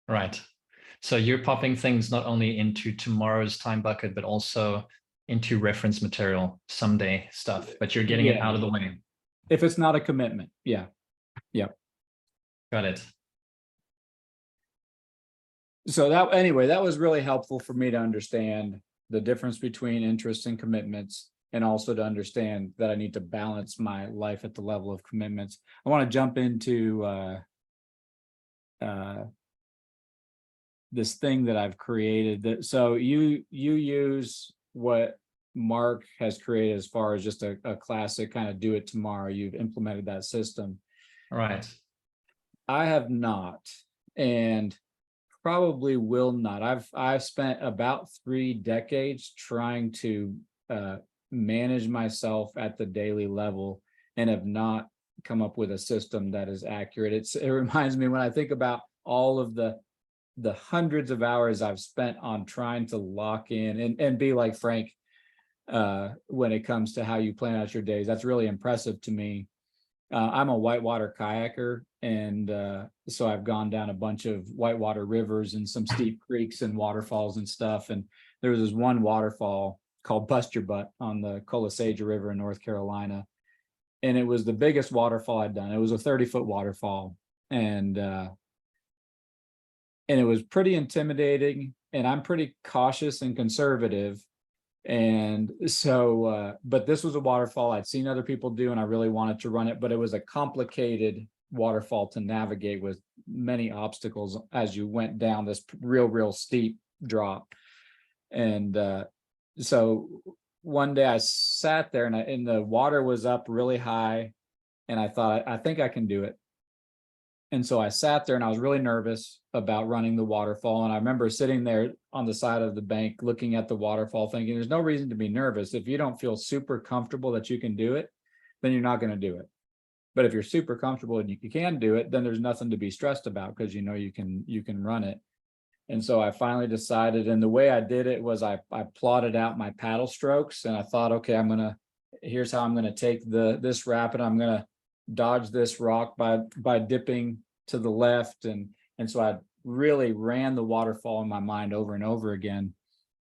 Right. So you're popping things not only into tomorrow's time bucket, but also into reference material someday stuff, but you're getting it out of the way. If it's not a commitment. Yeah. Yep. Got it. So that was really helpful for me to understand the difference between interests and commitments, and also to understand that I need to balance my life at the level of commitments. I want to jump into this thing that I've created. So you use what Mark has created as far as just a classic kind of do it tomorrow. You've implemented that system. Right. I have not, and probably will not. I've spent about 3 decades trying to manage myself at the daily level and have not come up with a system that is accurate. It reminds me when I think about all of the hundreds of hours I've spent on trying to lock in and be like Frank when it comes to how you plan out your days. That's really impressive to me. I'm a whitewater kayaker, and so I've gone down a bunch of whitewater rivers and some steep creeks and waterfalls and stuff. And there was this one waterfall called Bust Your Butt on the Colasaja River in North Carolina. And it was the biggest waterfall I'd done. It was a 30-foot waterfall. And it was pretty intimidating. And I'm pretty cautious and conservative. And so, but this was a waterfall I'd seen other people do, and I really wanted to run it, but it was a complicated waterfall to navigate with many obstacles as you went down this real steep drop. And so one day I sat there and the water was up really high, and I thought, I think I can do it. And so I sat there and I was really nervous about running the waterfall. And I remember sitting there on the side of the bank looking at the waterfall thinking, there's no reason to be nervous. If you don't feel super comfortable that you can do it, then you're not going to do it. But if you're super comfortable and you can do it, then there's nothing to be stressed about, because you know you can run it. And so I finally decided, and the way I did it was I plotted out my paddle strokes, and I thought, okay, here's how I'm going to take this rapid. I'm going to dodge this rock by dipping to the left. And so I really ran the waterfall in my mind over and over again,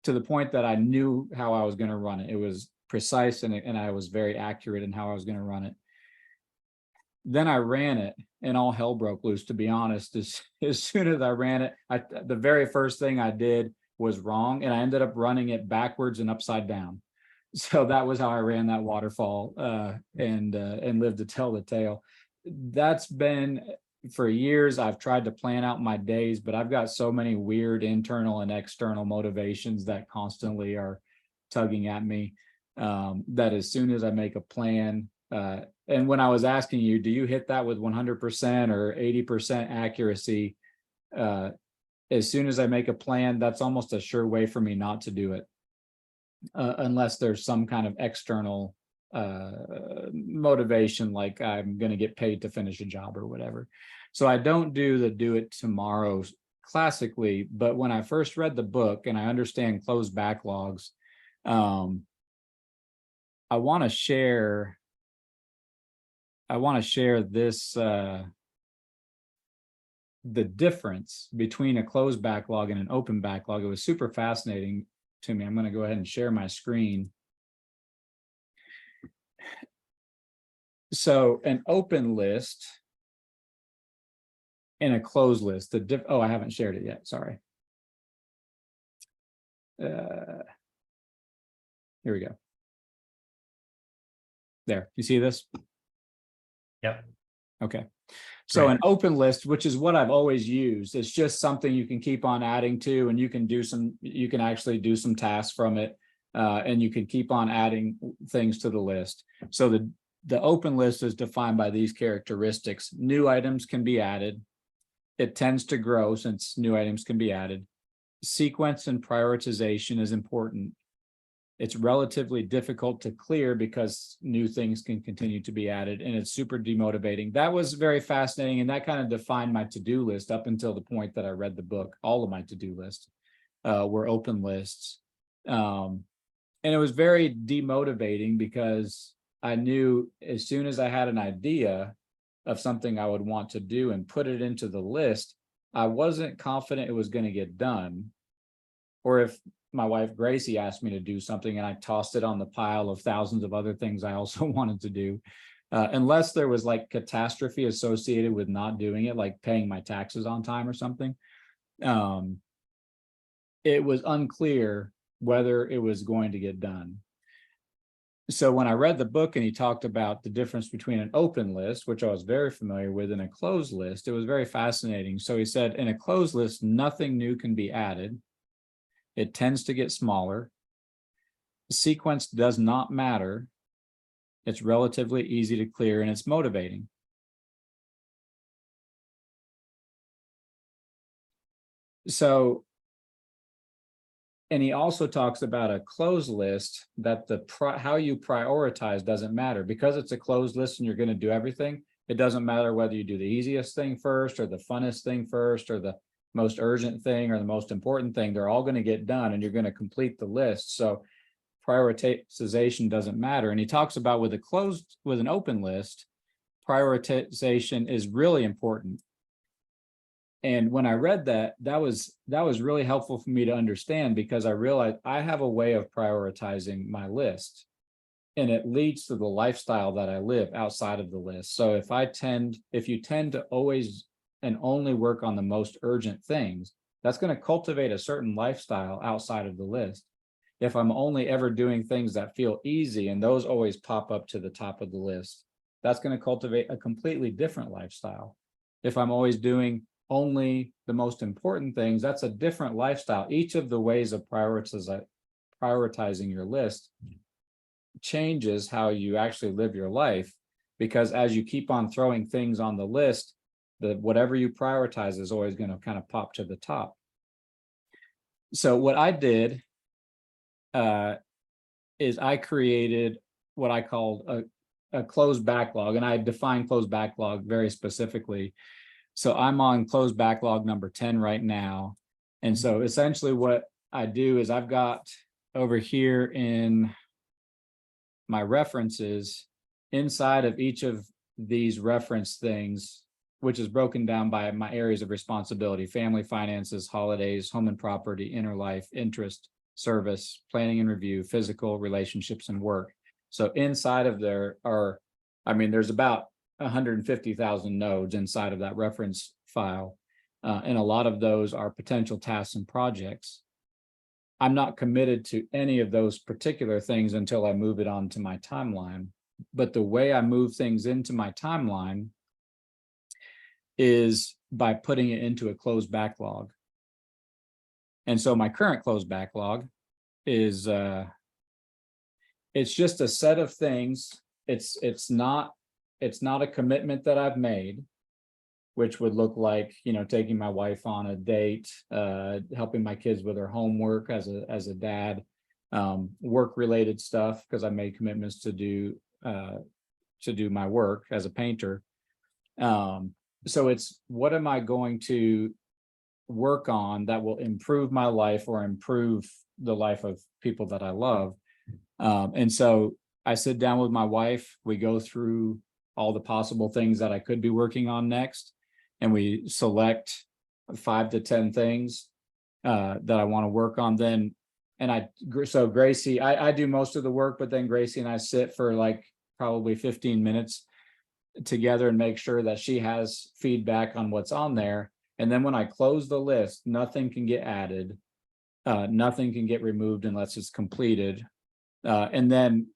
to the point that I knew how I was going to run it. It was precise, and I was very accurate in how I was going to run it. Then I ran it, and all hell broke loose, to be honest. As soon as I ran it, the very first thing I did was wrong, and I ended up running it backwards and upside down. So that was how I ran that waterfall, and lived to tell the tale. That's been for years. I've tried to plan out my days, but I've got so many weird internal and external motivations that constantly are tugging at me, that as soon as I make a plan, and when I was asking you, do you hit that with 100% or 80% accuracy? As soon as I make a plan, that's almost a sure way for me not to do it. Unless there's some kind of external motivation, like I'm going to get paid to finish a job or whatever. So I don't do it tomorrow classically, but when I first read the book and I understand closed backlogs, I want to share this, the difference between a closed backlog and an open backlog. It was super fascinating to me. I'm going to go ahead and share my screen. So an open list and a closed list. I haven't shared it yet. Sorry. Here we go. There. You see this? Yep. Okay. So an open list, which is what I've always used, it's just something you can keep on adding to, and you can actually do some tasks from it, and you can keep on adding things to the list. So the open list is defined by these characteristics. New items can be added. It tends to grow since new items can be added. Sequence and prioritization is important. It's relatively difficult to clear because new things can continue to be added, and it's super demotivating. That was very fascinating, and that kind of defined my to-do list up until the point that I read the book. All of my to-do lists were open lists. And it was very demotivating because I knew as soon as I had an idea of something I would want to do and put it into the list, I wasn't confident it was going to get done. Or if my wife Gracie asked me to do something and I tossed it on the pile of thousands of other things I also wanted to do, unless there was like catastrophe associated with not doing it, like paying my taxes on time or something, it was unclear whether it was going to get done. So when I read the book and he talked about the difference between an open list, which I was very familiar with, and a closed list, it was very fascinating. So he said, in a closed list, nothing new can be added. It tends to get smaller. Sequence does not matter. It's relatively easy to clear and it's motivating. So, and he also talks about a closed list, that how you prioritize doesn't matter, because it's a closed list and you're going to do everything. It doesn't matter whether you do the easiest thing first or the funnest thing first or the most urgent thing or the most important thing. They're all going to get done and you're going to complete the list. So prioritization doesn't matter. And he talks about with an open list, prioritization is really important. And when I read that, that was really helpful for me to understand, because I realized I have a way of prioritizing my list, and it leads to the lifestyle that I live outside of the list. So if you tend to always and only work on the most urgent things, that's going to cultivate a certain lifestyle outside of the list. If I'm only ever doing things that feel easy and those always pop up to the top of the list, that's going to cultivate a completely different lifestyle. If I'm always doing only the most important things, that's a different lifestyle. Each of the ways of prioritizing your list changes how you actually live your life, because as you keep on throwing things on the list, whatever you prioritize is always going to kind of pop to the top. So what I did is I created what I called a closed backlog, and I defined closed backlog very specifically. So I'm on closed backlog number 10 right now. And so essentially what I do is I've got over here in my references, inside of each of these reference things, which is broken down by my areas of responsibility: family, finances, holidays, home and property, inner life, interest, service, planning and review, physical, relationships, and work. So inside of there there's about 150,000 nodes inside of that reference file. And a lot of those are potential tasks and projects. I'm not committed to any of those particular things until I move it onto my timeline. But the way I move things into my timeline is by putting it into a closed backlog. And so my current closed backlog is it's just a set of things. It's not a commitment that I've made, which would look like, taking my wife on a date, helping my kids with their homework as a dad, work related stuff, because I made commitments to do my work as a painter. So it's, what am I going to work on that will improve my life or improve the life of people that I love? And so I sit down with my wife, we go through all the possible things that I could be working on next, and we select 5 to 10 things that I want to work on. Then, so Gracie, I do most of the work, but then Gracie and I sit for like probably 15 minutes together and make sure that she has feedback on what's on there. And then when I close the list, nothing can get added, nothing can get removed unless it's completed. And then,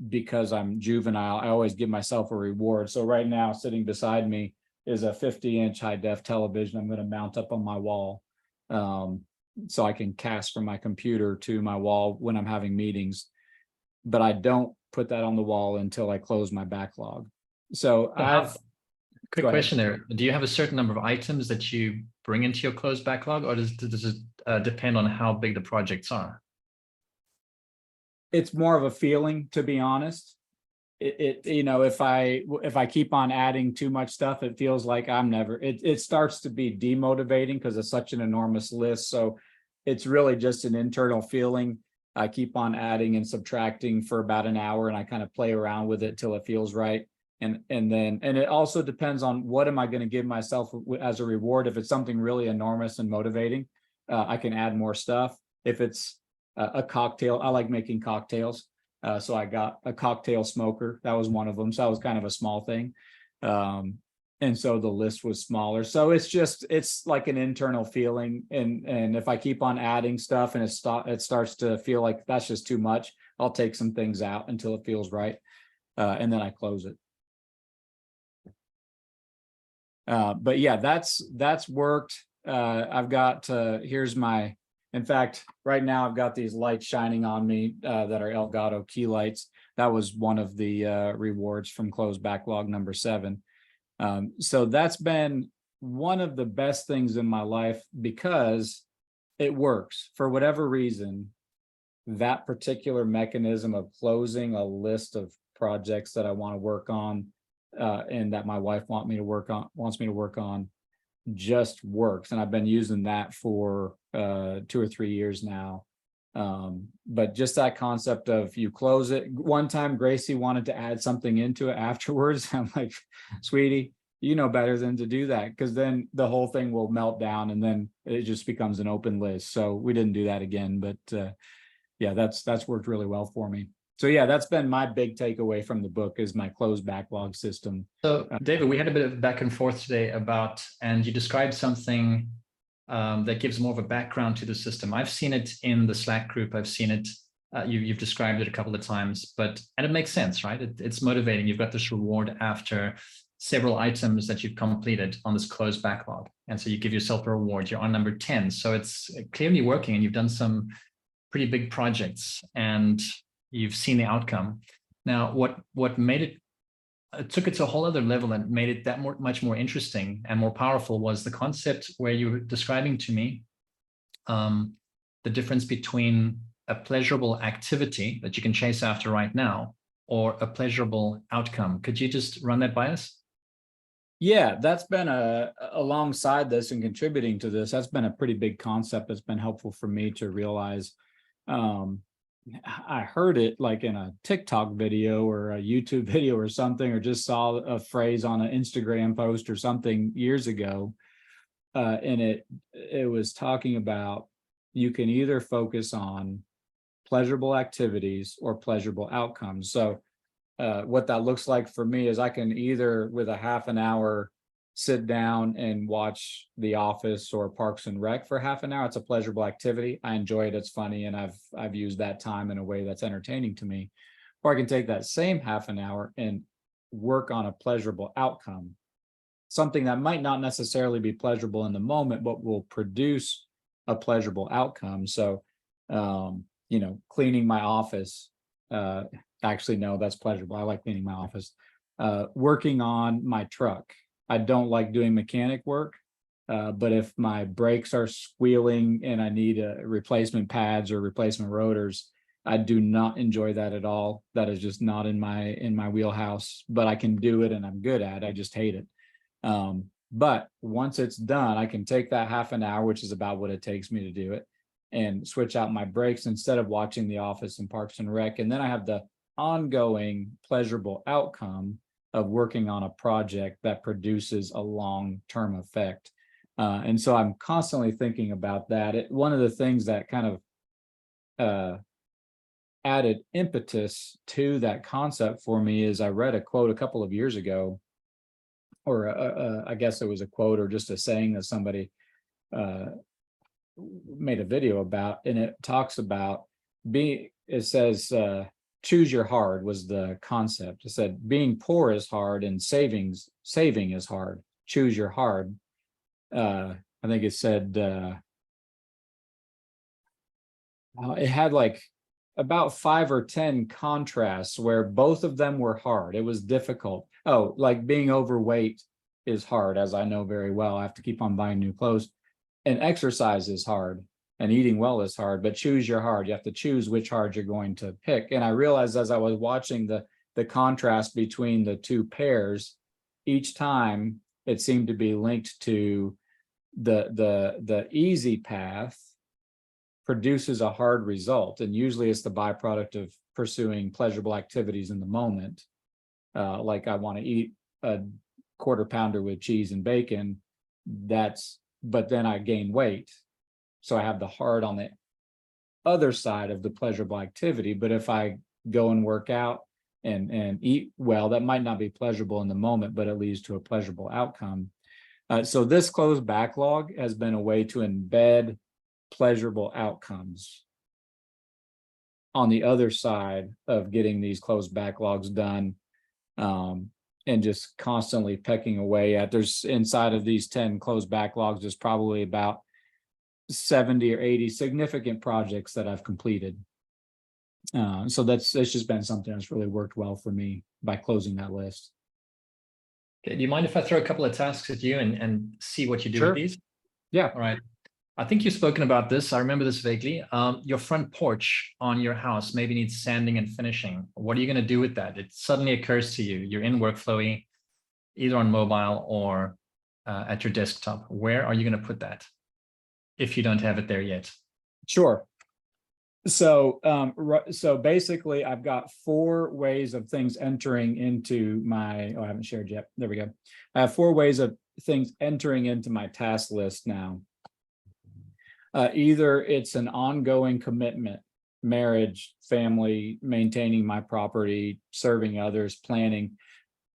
because I'm juvenile, I always give myself a reward. So right now, sitting beside me is a 50-inch high-def television I'm going to mount up on my wall, so I can cast from my computer to my wall when I'm having meetings. But I don't put that on the wall until I close my backlog. So quick question there. Do you have a certain number of items that you bring into your closed backlog, or does it depend on how big the projects are? It's more of a feeling, to be honest. If I keep on adding too much stuff, it feels like it starts to be demotivating because it's such an enormous list. So it's really just an internal feeling. I keep on adding and subtracting for about an hour, and I kind of play around with it till it feels right. And it also depends on what am I going to give myself as a reward. If it's something really enormous and motivating, I can add more stuff. If it's a cocktail, I like making cocktails. So I got a cocktail smoker. That was one of them. So that was kind of a small thing. And so the list was smaller. So it's like an internal feeling. And if I keep on adding stuff and it starts to feel like that's just too much, I'll take some things out until it feels right. And then I close it. But yeah, that's worked. I've got, here's my In fact, right now I've got these lights shining on me that are Elgato key lights. That was one of the rewards from closed backlog number 7. So that's been one of the best things in my life because it works. For whatever reason, that particular mechanism of closing a list of projects that I want to work on and that my wife wants me to work on just works. And I've been using that for 2 or 3 years now. But just that concept of you close it. One time Gracie wanted to add something into it afterwards. I'm like, sweetie, you know better than to do that, because then the whole thing will melt down and then it just becomes an open list. So we didn't do that again, but yeah, that's worked really well for me. So yeah, that's been my big takeaway from the book is my closed backlog system. So David, we had a bit of back and forth today about, and you described something that gives more of a background to the system. I've seen it in the Slack group. I've seen it, you've described it a couple of times, and it makes sense, right? It's motivating. You've got this reward after several items that you've completed on this closed backlog. And so you give yourself a reward. You're on number 10. So it's clearly working and you've done some pretty big projects and you've seen the outcome. Now, what made it took it to a whole other level and made it that much more interesting and more powerful was the concept where you were describing to me the difference between a pleasurable activity that you can chase after right now or a pleasurable outcome. Could you just run that by us? Yeah, that's been alongside this and contributing to this, that's been a pretty big concept that's been helpful for me to realize. I heard it like in a TikTok video or a YouTube video or something, or just saw a phrase on an Instagram post or something years ago. And it was talking about you can either focus on pleasurable activities or pleasurable outcomes. So what that looks like for me is I can either with a half an hour sit down and watch The Office or Parks and Rec for half an hour. It's a pleasurable activity. I enjoy it. It's funny. And I've used that time in a way that's entertaining to me. Or I can take that same half an hour and work on a pleasurable outcome, something that might not necessarily be pleasurable in the moment, but will produce a pleasurable outcome. So, cleaning my office, actually, no, that's pleasurable. I like cleaning my office. Working on my truck. I don't like doing mechanic work, but if my brakes are squealing and I need replacement pads or replacement rotors, I do not enjoy that at all. That is just not in my wheelhouse, but I can do it and I'm good at it. I just hate it. But once it's done, I can take that half an hour, which is about what it takes me to do it, and switch out my brakes instead of watching The Office and Parks and Rec. And then I have the ongoing pleasurable outcome of working on a project that produces a long-term effect. And so I'm constantly thinking about that. One of the things that kind of added impetus to that concept for me is I read a quote a couple of years ago, or I guess it was a quote or just a saying that somebody made a video about, and it talks about it says, choose your hard was the concept. It said being poor is hard and saving is hard. Choose your hard. I think it said it had like about 5 or 10 contrasts where both of them were hard. It was difficult. Oh, like being overweight is hard, as I know very well. I have to keep on buying new clothes. And exercise is hard. And eating well is hard, but choose your hard. You have to choose which hard you're going to pick. And I realized as I was watching the contrast between the two pairs, each time it seemed to be linked to the easy path produces a hard result. And usually it's the byproduct of pursuing pleasurable activities in the moment. Like I want to eat a quarter pounder with cheese and bacon. But then I gain weight. So I have the hard on the other side of the pleasurable activity. But if I go and work out and eat well, that might not be pleasurable in the moment, but it leads to a pleasurable outcome. So this closed backlog has been a way to embed pleasurable outcomes on the other side of getting these closed backlogs done, and just constantly pecking away at. There's inside of these 10 closed backlogs, there's probably about 70 or 80 significant projects that I've completed. So that's just been something that's really worked well for me by closing that list. Okay, do you mind if I throw a couple of tasks at you and see what you do Sure. with these? Yeah. All right. I think you've spoken about this. I remember this vaguely. Your front porch on your house maybe needs sanding and finishing. What are you going to do with that? It suddenly occurs to you. You're in WorkFlowy, either on mobile or at your desktop. Where are you going to put that if you don't have it there yet? Sure. So, so basically I've got 4 ways of things entering into my, I haven't shared yet. There we go. I have 4 ways of things entering into my task list now. Either it's an ongoing commitment, marriage, family, maintaining my property, serving others, planning.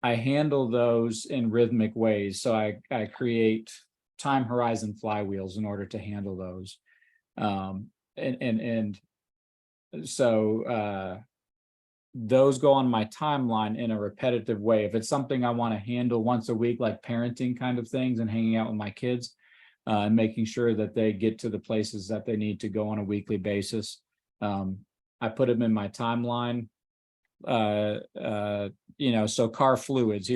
I handle those in rhythmic ways. So I create time horizon flywheels in order to handle those. So those go on my timeline in a repetitive way. If it's something I want to handle once a week, like parenting kind of things and hanging out with my kids, and making sure that they get to the places that they need to go on a weekly basis. I put them in my timeline. So car fluids,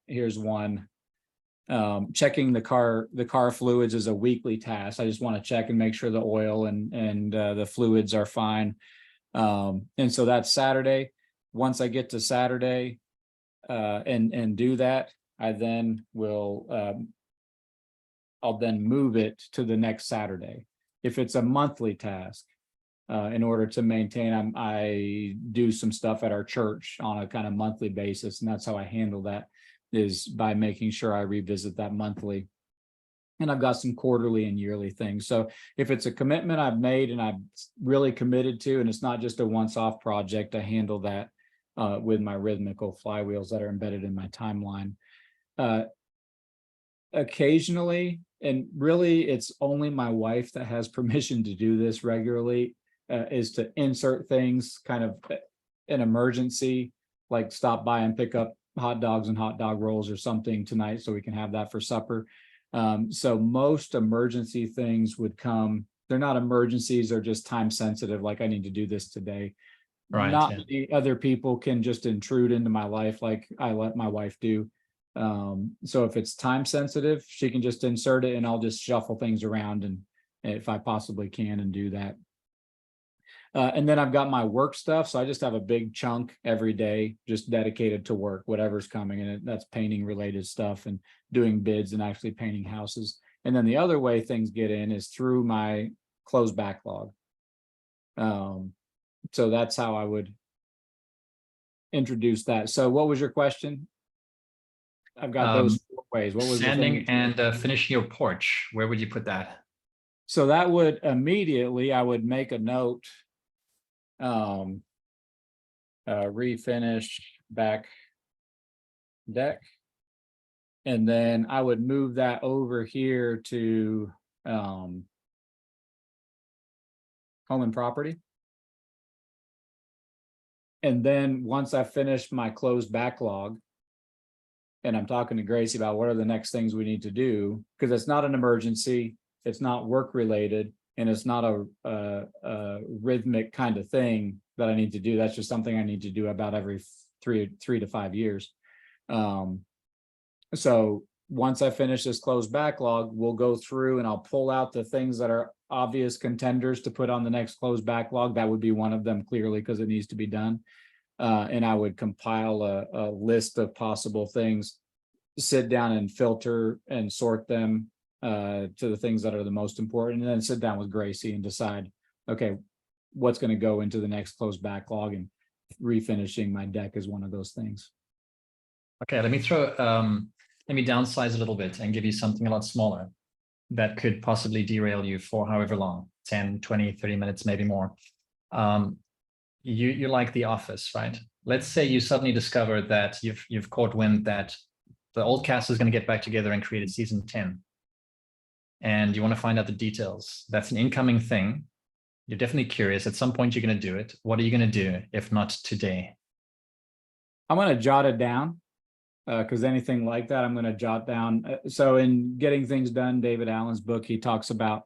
here's one. Checking the car fluids is a weekly task. I just want to check and make sure the oil and the fluids are fine. And so that's Saturday. Once I get to Saturday and do that, I then will I'll then move it to the next Saturday. If it's a monthly task, in order to maintain, I do some stuff at our church on a kind of monthly basis, and that's how I handle that, is by making sure I revisit that monthly. And I've got some quarterly and yearly things. So if it's a commitment I've made and I'm really committed to, and it's not just a once-off project, I handle that with my rhythmical flywheels that are embedded in my timeline. Occasionally, and really it's only my wife that has permission to do this regularly, is to insert things kind of an emergency, like stop by and pick up hot dogs and hot dog rolls or something tonight so we can have that for supper. So most emergency things would come, they're not emergencies, they're just time sensitive, like I need to do this today. Right. Not many other people can just intrude into my life like I let my wife do. So if it's time sensitive, she can just insert it and I'll just shuffle things around, and if I possibly can, and do that. And then I've got my work stuff. So I just have a big chunk every day just dedicated to work, whatever's coming. And that's painting related stuff and doing bids and actually painting houses. And then the other way things get in is through my closed backlog. So that's how I would introduce that. So what was your question? I've got those 4 ways. What was sanding and finishing your porch? Where would you put that? So that would immediately, I would make a note, refinish back deck. And then I would move that over here to home and property. And then once I finish my closed backlog, and I'm talking to Gracie about what are the next things we need to do, because it's not an emergency, it's not work related, and it's not a rhythmic kind of thing that I need to do. That's just something I need to do about every 3 to 5 years. So once I finish this closed backlog, we'll go through and I'll pull out the things that are obvious contenders to put on the next closed backlog. That would be one of them, clearly, because it needs to be done. And I would compile a list of possible things, sit down and filter and sort them to the things that are the most important, and then sit down with Gracie and decide, okay, what's going to go into the next closed backlog, and refinishing my deck is one of those things. Okay, let me downsize a little bit and give you something a lot smaller that could possibly derail you for however long, 10, 20, 30 minutes, maybe more. You like The Office, right? Let's say you suddenly discover that you've caught wind that the old cast is going to get back together and create a season 10. And you want to find out the details. That's an incoming thing. You're definitely curious. At some point, you're going to do it. What are you going to do if not today? I'm going to jot it down, because anything like that, I'm going to jot down. So in Getting Things Done, David Allen's book, he talks about,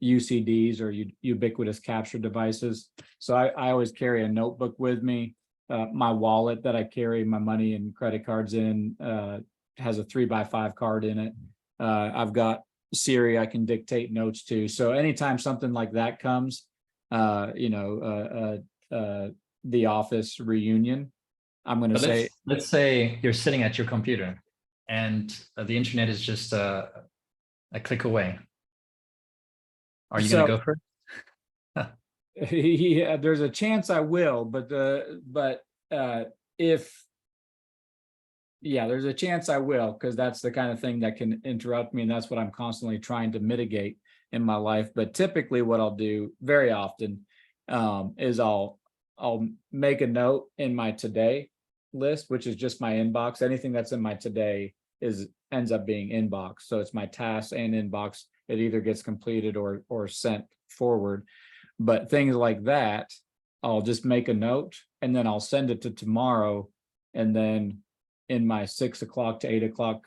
UCDs or ubiquitous capture devices. So I always carry a notebook with me. My wallet that I carry my money and credit cards in has a 3x5 card in it. I've got Siri I can dictate notes to. So anytime something like that comes, the office reunion, I'm going to say, let's say you're sitting at your computer and the internet is just a click away. Are you going to go for it? Yeah, there's a chance I will, but there's a chance I will, because that's the kind of thing that can interrupt me, and that's what I'm constantly trying to mitigate in my life. But typically what I'll do very often is I'll make a note in my today list, which is just my inbox. Anything that's in my today ends up being inbox. So it's my tasks and inbox. It either gets completed or sent forward. But things like that, I'll just make a note and then I'll send it to tomorrow. And then in my 6 o'clock to 8 o'clock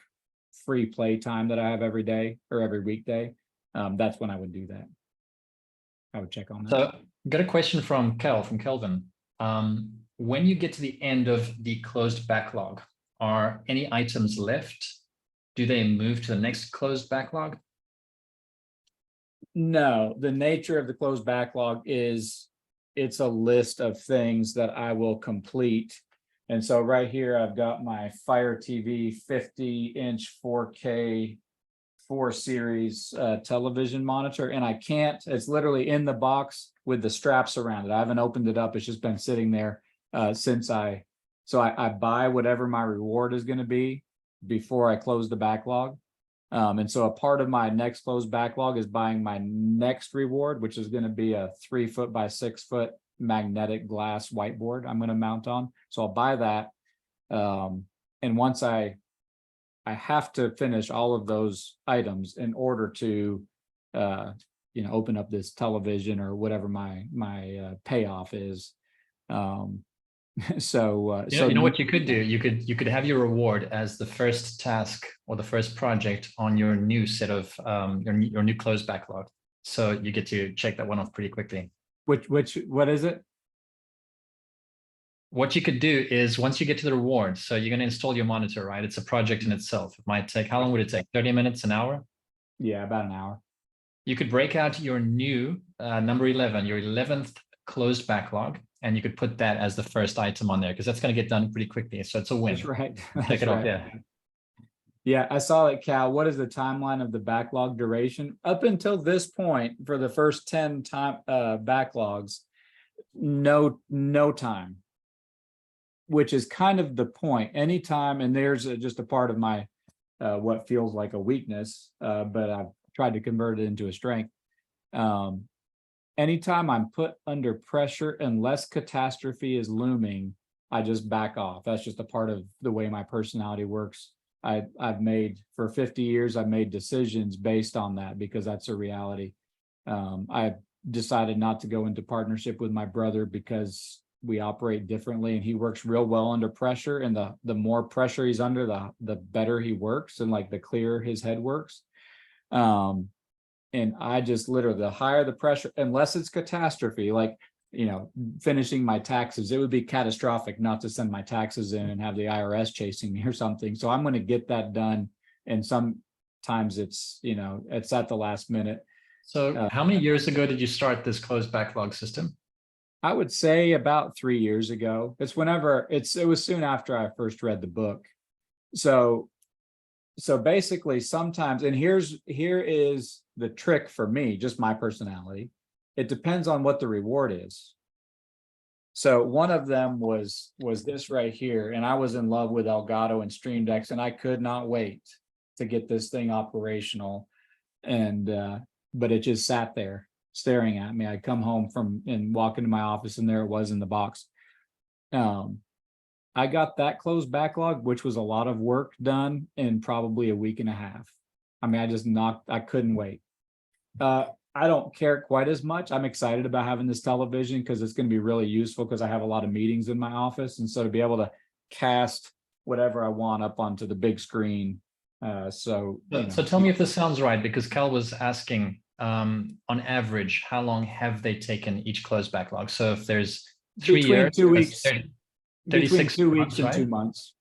free play time that I have every day or every weekday, that's when I would do that. I would check on that. So got a question from Kelvin. When you get to the end of the closed backlog, are any items left? Do they move to the next closed backlog? No, the nature of the closed backlog is it's a list of things that I will complete. And so right here, I've got my Fire TV 50-inch 4K 4 series television monitor, and I can't, it's literally in the box with the straps around it. I haven't opened it up. It's just been sitting there since I buy whatever my reward is going to be before I close the backlog. And so a part of my next closed backlog is buying my next reward, which is going to be a 3 foot by 6 foot magnetic glass whiteboard I'm going to mount on. So I'll buy that. And once I have to finish all of those items in order to, open up this television or whatever my payoff is. So you know what you could do? You could have your reward as the first task or the first project on your new set of your new closed backlog. So you get to check that one off pretty quickly. What is it? What you could do is once you get to the reward, so you're going to install your monitor, right? It's a project in itself. It might take, how long would it take? 30 minutes, an hour? Yeah, about an hour. You could break out your new number 11, your 11th closed backlog, and you could put that as the first item on there because that's going to get done pretty quickly. So it's a win. That's right. Take it off. Yeah. Yeah, I saw it, Cal. What is the timeline of the backlog duration? Up until this point, for the first 10 backlogs, no time, which is kind of the point. Anytime, and there's just a part of my what feels like a weakness, but I've tried to convert it into a strength. Anytime I'm put under pressure, unless catastrophe is looming, I just back off. That's just a part of the way my personality works. I've made, for 50 years, I've made decisions based on that because that's a reality. I've decided not to go into partnership with my brother because we operate differently and he works real well under pressure. And the more pressure he's under, the better he works and like the clearer his head works. And I just literally, the higher the pressure, unless it's catastrophe, like, finishing my taxes, it would be catastrophic not to send my taxes in and have the IRS chasing me or something. So I'm going to get that done. And sometimes it's, it's at the last minute. So how many years ago did you start this closed backlog system? I would say about 3 years ago. It was soon after I first read the book. So basically sometimes, and here is the trick for me, just my personality. It depends on what the reward is. So one of them was this right here. And I was in love with Elgato and Stream Decks, and I could not wait to get this thing operational. And, but it just sat there staring at me. I'd come home and walk into my office and there it was in the box. I got that closed backlog, which was a lot of work done in probably a week and a half. I mean, I couldn't wait. I don't care quite as much. I'm excited about having this television because it's going to be really useful because I have a lot of meetings in my office. And so to be able to cast whatever I want up onto the big screen. So tell me if this sounds right, because Cal was asking on average, how long have they taken each closed backlog? So if there's 3 Between years, 2 weeks, 36 between 2 weeks months, and right? 2 months.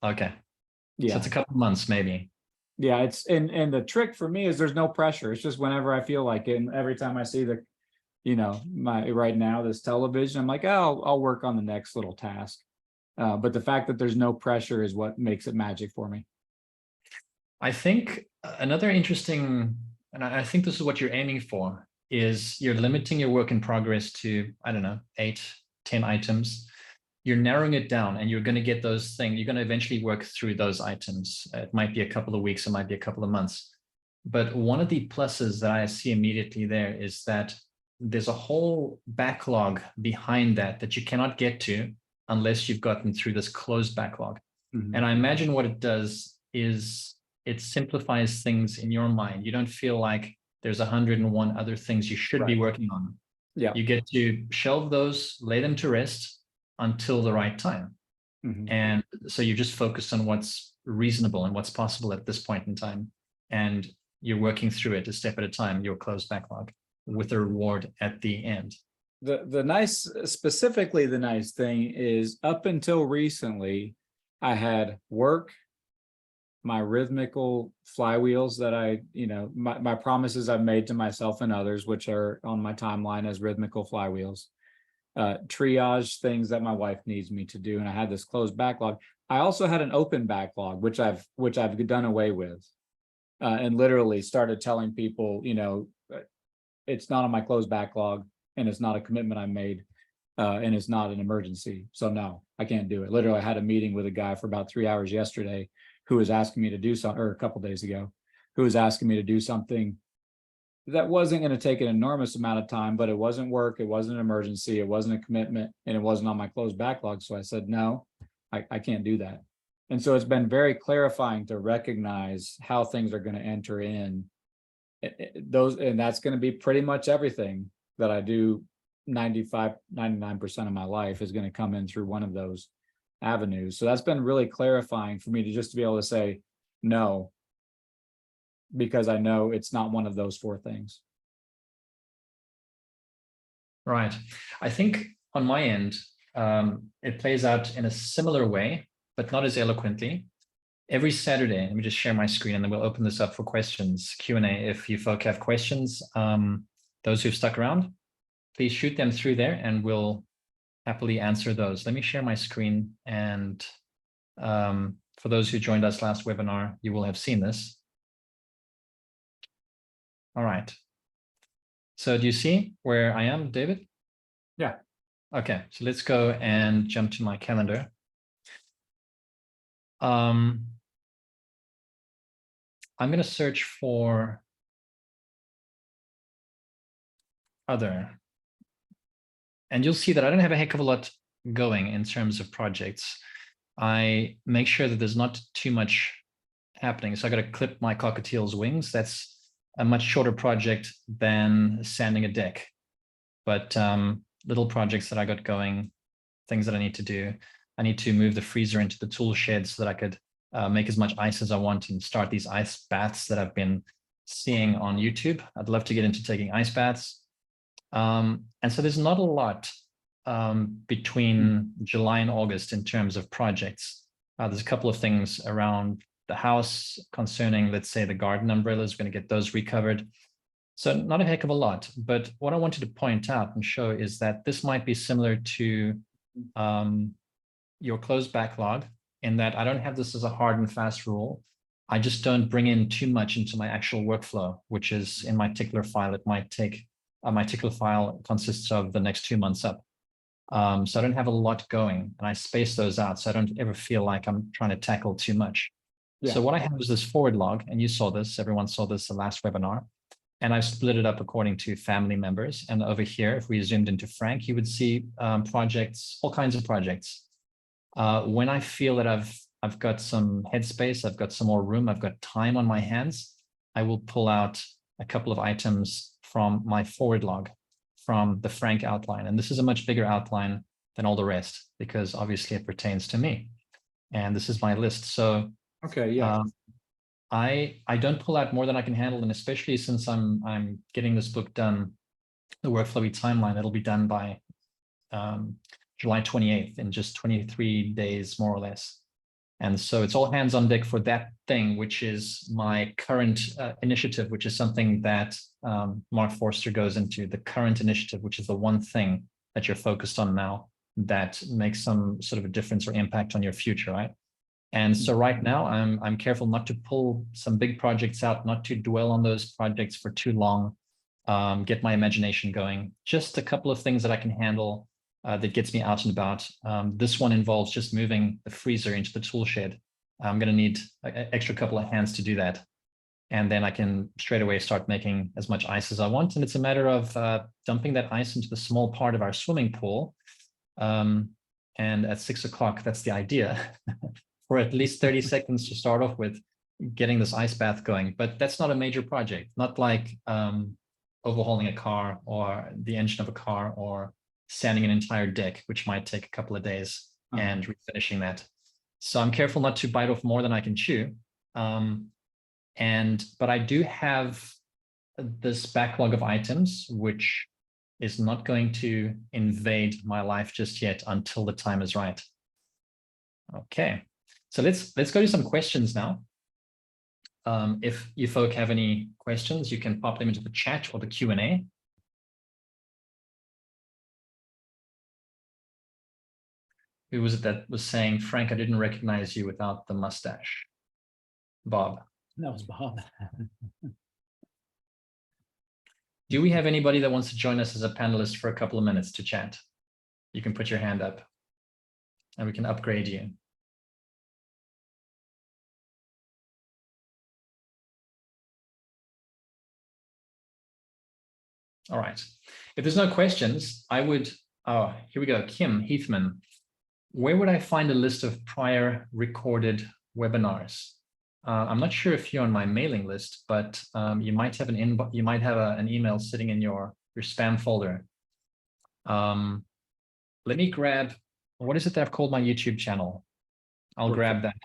Okay. Yeah. So it's a couple months, maybe. Yeah, it's and the trick for me is there's no pressure. It's just whenever I feel like it. And every time I see the, my right now, this television, I'm like, oh, I'll work on the next little task. But the fact that there's no pressure is what makes it magic for me. I think another interesting, and I think this is what you're aiming for, is you're limiting your work in progress to, I don't know, 8, 10 items. You're narrowing it down and you're going to get those things. You're going to eventually work through those items. It might be a couple of weeks, it might be a couple of months. But one of the pluses that I see immediately there is that there's a whole backlog behind that you cannot get to unless you've gotten through this closed backlog. Mhm. And I imagine what it does is it simplifies things in your mind. You don't feel like there's 101 other things you should be Right. working on. Yeah. You get to shelve those, lay them to rest until the right time. Mhm. And so you just focus on what's reasonable and what's possible at this point in time. And you're working through it a step at a time, your closed backlog, with a reward at the end. Specifically the nice thing is up until recently, I had work, my rhythmical flywheels that my promises I've made to myself and others, which are on my timeline as rhythmical flywheels, triage things that my wife needs me to do. And I had this closed backlog. I also had an open backlog, which I've done away with, and literally started telling people, it's not on my closed backlog and it's not a commitment I made, and it's not an emergency. So no, I can't do it. Literally, I had a meeting with a guy for about 3 hours yesterday who was asking me to do something, or a couple days ago, who was asking me to do something that wasn't going to take an enormous amount of time, but it wasn't work, it wasn't an emergency, it wasn't a commitment, and it wasn't on my closed backlog. So I said, no, I can't do that. And so it's been very clarifying to recognize how things are going to enter in those, and that's going to be pretty much everything that I do. 99% of my life is going to come in through one of those avenues. So that's been really clarifying for me to just be able to say no, because I know it's not one of those 4 things. Right. I think on my end, it plays out in a similar way, but not as eloquently. Every Saturday, let me just share my screen and then we'll open this up for questions, Q&A. If you folk have questions, those who've stuck around, please shoot them through there and we'll happily answer those. Let me share my screen. And for those who joined us last webinar, you will have seen this. All right. So do you see where I am, David? Yeah. Okay, so let's go and jump to my calendar. I'm going to search for other. And you'll see that I don't have a heck of a lot going in terms of projects. I make sure that there's not too much happening. So I got to clip my cockatiel's wings. That's a much shorter project than sanding a deck. But little projects that I got going, things that I need to do. I need to move the freezer into the tool shed so that I could make as much ice as I want and start these ice baths that I've been seeing on YouTube. I'd love to get into taking ice baths. And so there's not a lot between July and August in terms of projects. There's a couple of things around the house concerning, let's say, the garden umbrellas. We're going to get those recovered. So not a heck of a lot. But what I wanted to point out and show is that this might be similar to your closed backlog, in that I don't have this as a hard and fast rule. I just don't bring in too much into my actual workflow, which is in my tickler file. It might take, my tickler file consists of the next 2 months up. So I don't have a lot going and I space those out. So I don't ever feel like I'm trying to tackle too much. Yeah. So what I have is this forward log, and you saw this, everyone saw this the last webinar. And I've split it up according to family members. And over here, if we zoomed into Frank, you would see projects, all kinds of projects. When I feel that I've got some headspace, I've got some more room, I've got time on my hands, I will pull out a couple of items from my forward log, from the Frank outline. And this is a much bigger outline than all the rest, because obviously it pertains to me. And this is my list. So okay, yeah. I don't pull out more than I can handle, and especially since I'm getting this book done, the WorkFlowy timeline, it'll be done by July 28th, in just 23 days, more or less. And so it's all hands on deck for that thing, which is my current initiative, which is something that Mark Forster goes into, the current initiative, which is the one thing that you're focused on now that makes some sort of a difference or impact on your future, right? And so right now I'm careful not to pull some big projects out, not to dwell on those projects for too long, get my imagination going. Just a couple of things that I can handle that gets me out and about. This one involves just moving the freezer into the tool shed. I'm going to need an extra couple of hands to do that. And then I can straight away start making as much ice as I want. And it's a matter of dumping that ice into the small part of our swimming pool. And at 6 o'clock, that's the idea, for at least 30 seconds to start off with, getting this ice bath going. But that's not a major project, not like overhauling a car or the engine of a car or sanding an entire deck, which might take a couple of days, and refinishing that. So I'm careful not to bite off more than I can chew. But I do have this backlog of items, which is not going to invade my life just yet until the time is right. Okay, so let's go to some questions now. If you folk have any questions, you can pop them into the chat or the Q&A. Who was it that was saying, Frank, I didn't recognize you without the mustache? Bob. That was Bob. Do we have anybody that wants to join us as a panelist for a couple of minutes to chat? You can put your hand up and we can upgrade you. All right. If there's no questions, I would, oh, here we go. Kim Heathman. Where would I find a list of prior recorded webinars? I'm not sure if you're on my mailing list, but you might have an email sitting in your spam folder. Let me grab, what is it that I've called my YouTube channel? I'll grab that.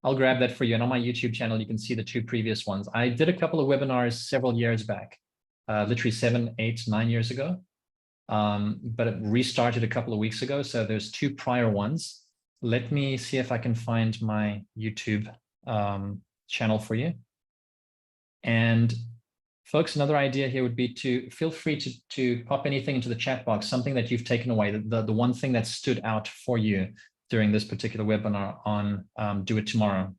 I'll grab that for you. And on my YouTube channel, you can see the 2 previous ones. I did a couple of webinars several years back, literally 7, 8, 9 years ago. But it restarted a couple of weeks ago. So there's 2 prior ones. Let me see if I can find my YouTube channel for you. And folks, another idea here would be to feel free to pop anything into the chat box, something that you've taken away, the one thing that stood out for you during this particular webinar on Do It Tomorrow.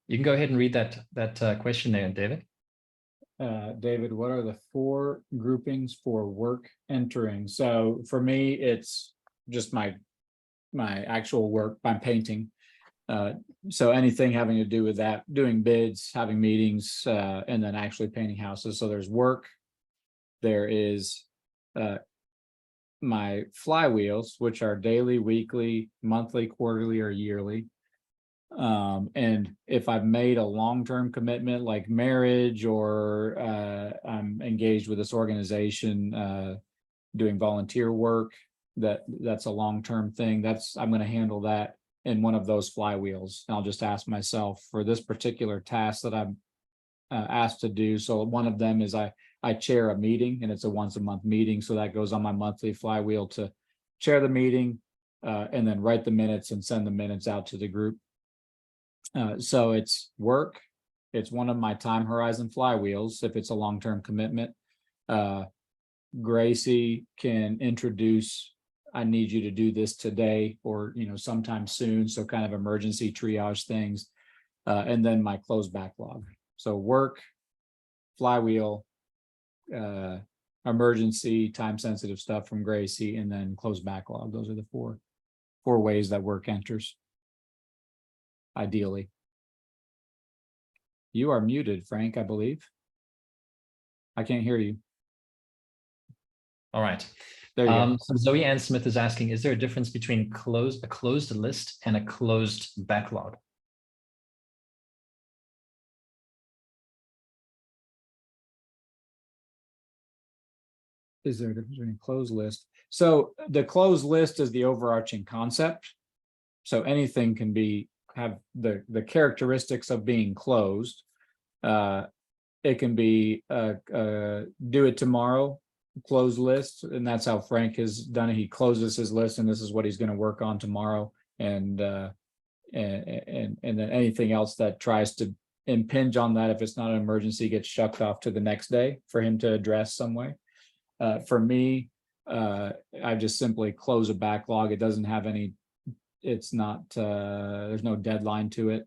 You can go ahead and read that question there, David. David, what are the 4 groupings for work entering? So for me, it's just my actual work. I'm painting. So anything having to do with that, doing bids, having meetings, and then actually painting houses. So there's work. There is my flywheels, which are daily, weekly, monthly, quarterly, or yearly. And if I've made a long-term commitment like marriage, or I'm engaged with this organization doing volunteer work, that's a long-term thing, I'm going to handle that in one of those flywheels. And I'll just ask myself for this particular task that I'm asked to do. So one of them is I chair a meeting, and it's a once-a-month meeting, so that goes on my monthly flywheel to chair the meeting and then write the minutes and send the minutes out to the group. So it's work. It's one of my time horizon flywheels if it's a long-term commitment. Gracie can introduce, I need you to do this today, or sometime soon, so kind of emergency triage things. And then my close backlog. So work, flywheel, emergency, time-sensitive stuff from Gracie, and then close backlog. Those are the four ways that work enters. Ideally. You are muted, Frank, I believe. I can't hear you. All right. There you go. So Zoe Ann Smith is asking, is there a difference between a closed list and a closed backlog? Is there a difference between a closed list? So the closed list is the overarching concept. So anything can have the characteristics of being closed. It can be do it tomorrow, close list, and that's how Frank has done it. He closes his list, and this is what he's going to work on tomorrow, and then anything else that tries to impinge on that, if it's not an emergency, gets shucked off to the next day for him to address some way. For me, I just simply close a backlog. It doesn't have any, it's not, there's no deadline to it.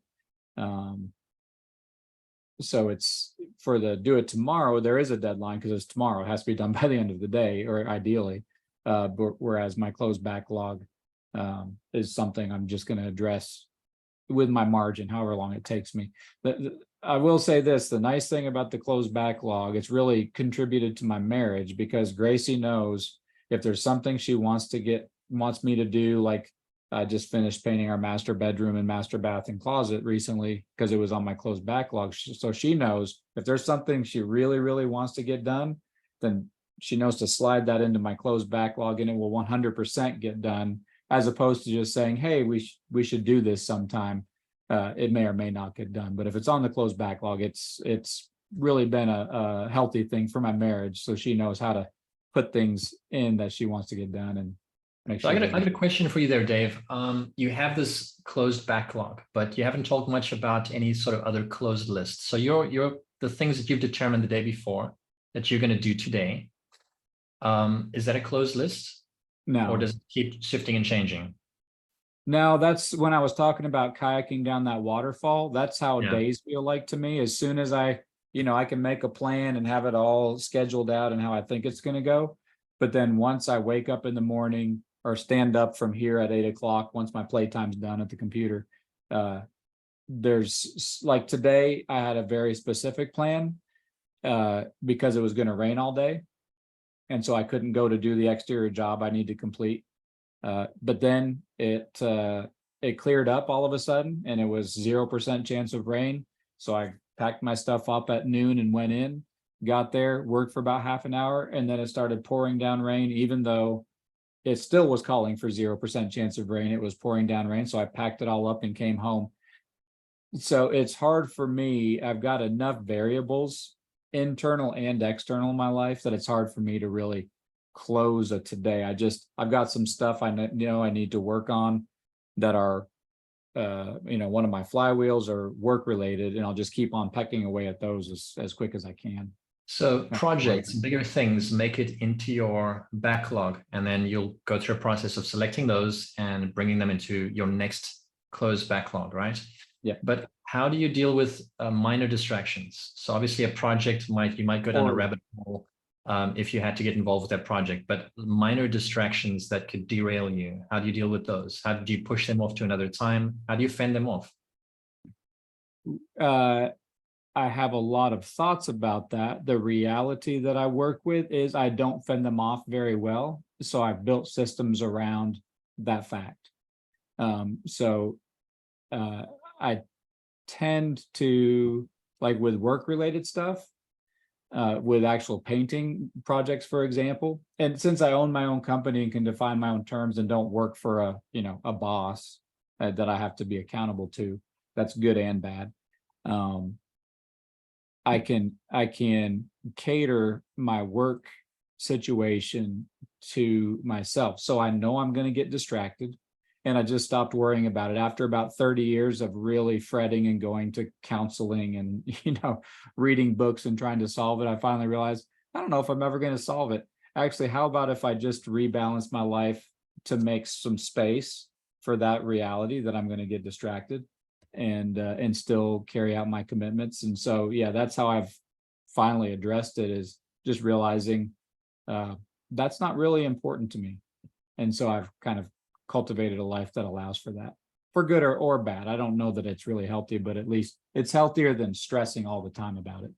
So it's for the do it tomorrow, there is a deadline because it's tomorrow. It has to be done by the end of the day, or ideally. Whereas my closed backlog is something I'm just going to address with my margin, however long it takes me. I will say this, the nice thing about the closed backlog, it's really contributed to my marriage, because Gracie knows if there's something she wants me to do, like I just finished painting our master bedroom and master bath and closet recently because it was on my closed backlog. So she knows if there's something she really, really wants to get done, then she knows to slide that into my closed backlog and it will 100% get done, as opposed to just saying, hey, we should do this sometime. It may or may not get done. But if it's on the closed backlog, it's really been a healthy thing for my marriage. So she knows how to put things in that she wants to get done and make So sure. I got a question for you there, Dave. You have this closed backlog, but you haven't talked much about any sort of other closed lists. So you're the things that you've determined the day before that you're going to do today. Is that a closed list? No. Or does it keep shifting and changing? No, that's when I was talking about kayaking down that waterfall. That's how Yeah. days feel like to me. As soon as I can make a plan and have it all scheduled out and how I think it's going to go. But then once I wake up in the morning or stand up from here at 8 o'clock, once my playtime's done at the computer, there's like today, I had a very specific plan because it was going to rain all day. And so I couldn't go to do the exterior job I need to complete. But then it cleared up all of a sudden, and it was 0% chance of rain. So I packed my stuff up at noon and went in, got there, worked for about half an hour, and then it started pouring down rain, even though it still was calling for 0% chance of rain. It was pouring down rain. So I packed it all up and came home. So it's hard for me. I've got enough variables, internal and external in my life, that it's hard for me to really close a today. I've got some stuff I need to work on that are one of my flywheels are work related, and I'll just keep on pecking away at those as quick as I can. So projects, bigger things, make it into your backlog, and then you'll go through a process of selecting those and bringing them into your next closed backlog, right? Yeah. But how do you deal with minor distractions? So obviously a project you might go down a rabbit hole if you had to get involved with that project, but minor distractions that could derail you, how do you deal with those? How do you push them off to another time? How do you fend them off? I have a lot of thoughts about that. The reality that I work with is I don't fend them off very well. So I've built systems around that fact. I tend to, like with work related stuff, with actual painting projects, for example. And since I own my own company and can define my own terms and don't work for a boss that I have to be accountable to, that's good and bad. I can cater my work situation to myself. So I know I'm going to get distracted, and I just stopped worrying about it. After about 30 years of really fretting and going to counseling and, reading books and trying to solve it, I finally realized, I don't know if I'm ever going to solve it. Actually, how about if I just rebalance my life to make some space for that reality that I'm going to get distracted and still carry out my commitments. And so, yeah, that's how I've finally addressed it, is just realizing that's not really important to me. And so I've kind of cultivated a life that allows for that, for good or bad. I don't know that it's really healthy, but at least it's healthier than stressing all the time about it.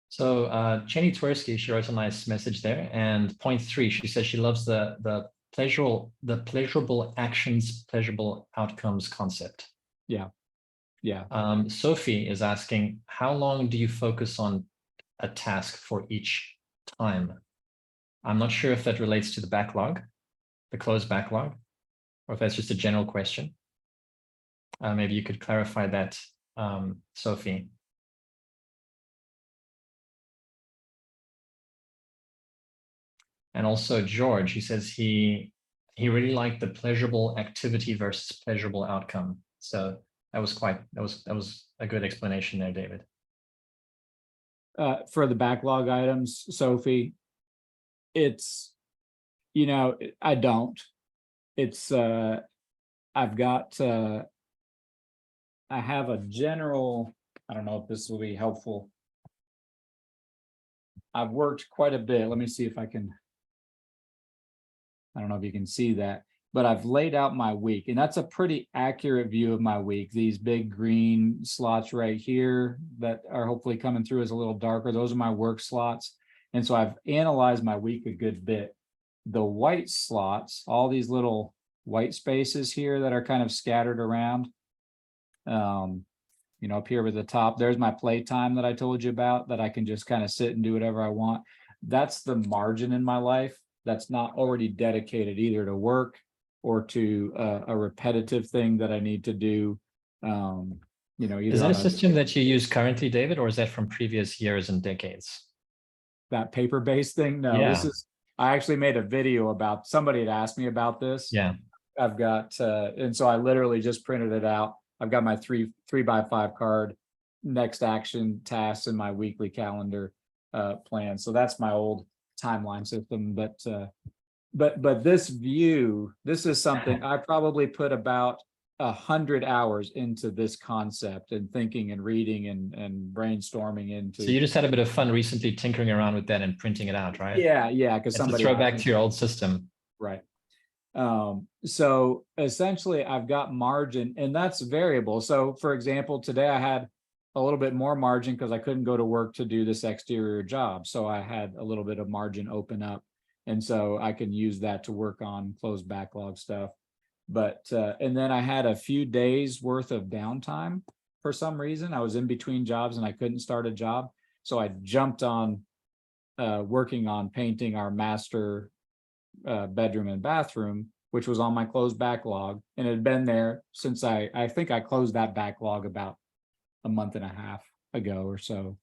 So Jenny Tversky, she wrote a nice message there. And point 3, she says she loves the pleasurable actions, pleasurable outcomes concept. Yeah. Yeah. Sophie is asking, how long do you focus on a task for each time? I'm not sure if that relates to the backlog, the closed backlog. or if that's just a general question. Maybe you could clarify that, Sophie. And also George, he says he really liked the pleasurable activity versus pleasurable outcome. So that was a good explanation there, David. For the backlog items, Sophie, it's, I don't. It's I've got I have a general, I don't know if this will be helpful. I've worked quite a bit. Let me see if I can, I don't know if you can see that, but I've laid out my week, and that's a pretty accurate view of my week. These big green slots right here that are hopefully coming through is a little darker. Those are my work slots. And so I've analyzed my week a good bit. The white slots, all these little white spaces here that are kind of scattered around, up here at the top, there's my playtime that I told you about, that I can just kind of sit and do whatever I want. That's the margin in my life that's not already dedicated either to work or to a repetitive thing that I need to do. Either is that a system that you use currently, David, or is that from previous years and decades? That paper-based thing? No, Yeah. This is, I actually made a video about, somebody had asked me about this. Yeah. I've got, and so I literally just printed it out. I've got my three by 5 card, next action tasks in my weekly calendar plan. So that's my old timeline system. But this view, this is something I probably put about 100 hours into this concept, and thinking and reading and brainstorming into. So you just had a bit of fun recently tinkering around with that and printing it out, right? Yeah, because somebody throw back to your old system. Right. So essentially I've got margin, and that's variable. So for example, today I had a little bit more margin because I couldn't go to work to do this exterior job. So I had a little bit of margin open up. And so I can use that to work on closed backlog stuff. But, and then I had a few days worth of downtime for some reason. I was in between jobs and I couldn't start a job. So I jumped on working on painting our master bedroom and bathroom, which was on my closed backlog, and it had been there since I think I closed that backlog about a month and a half ago or so.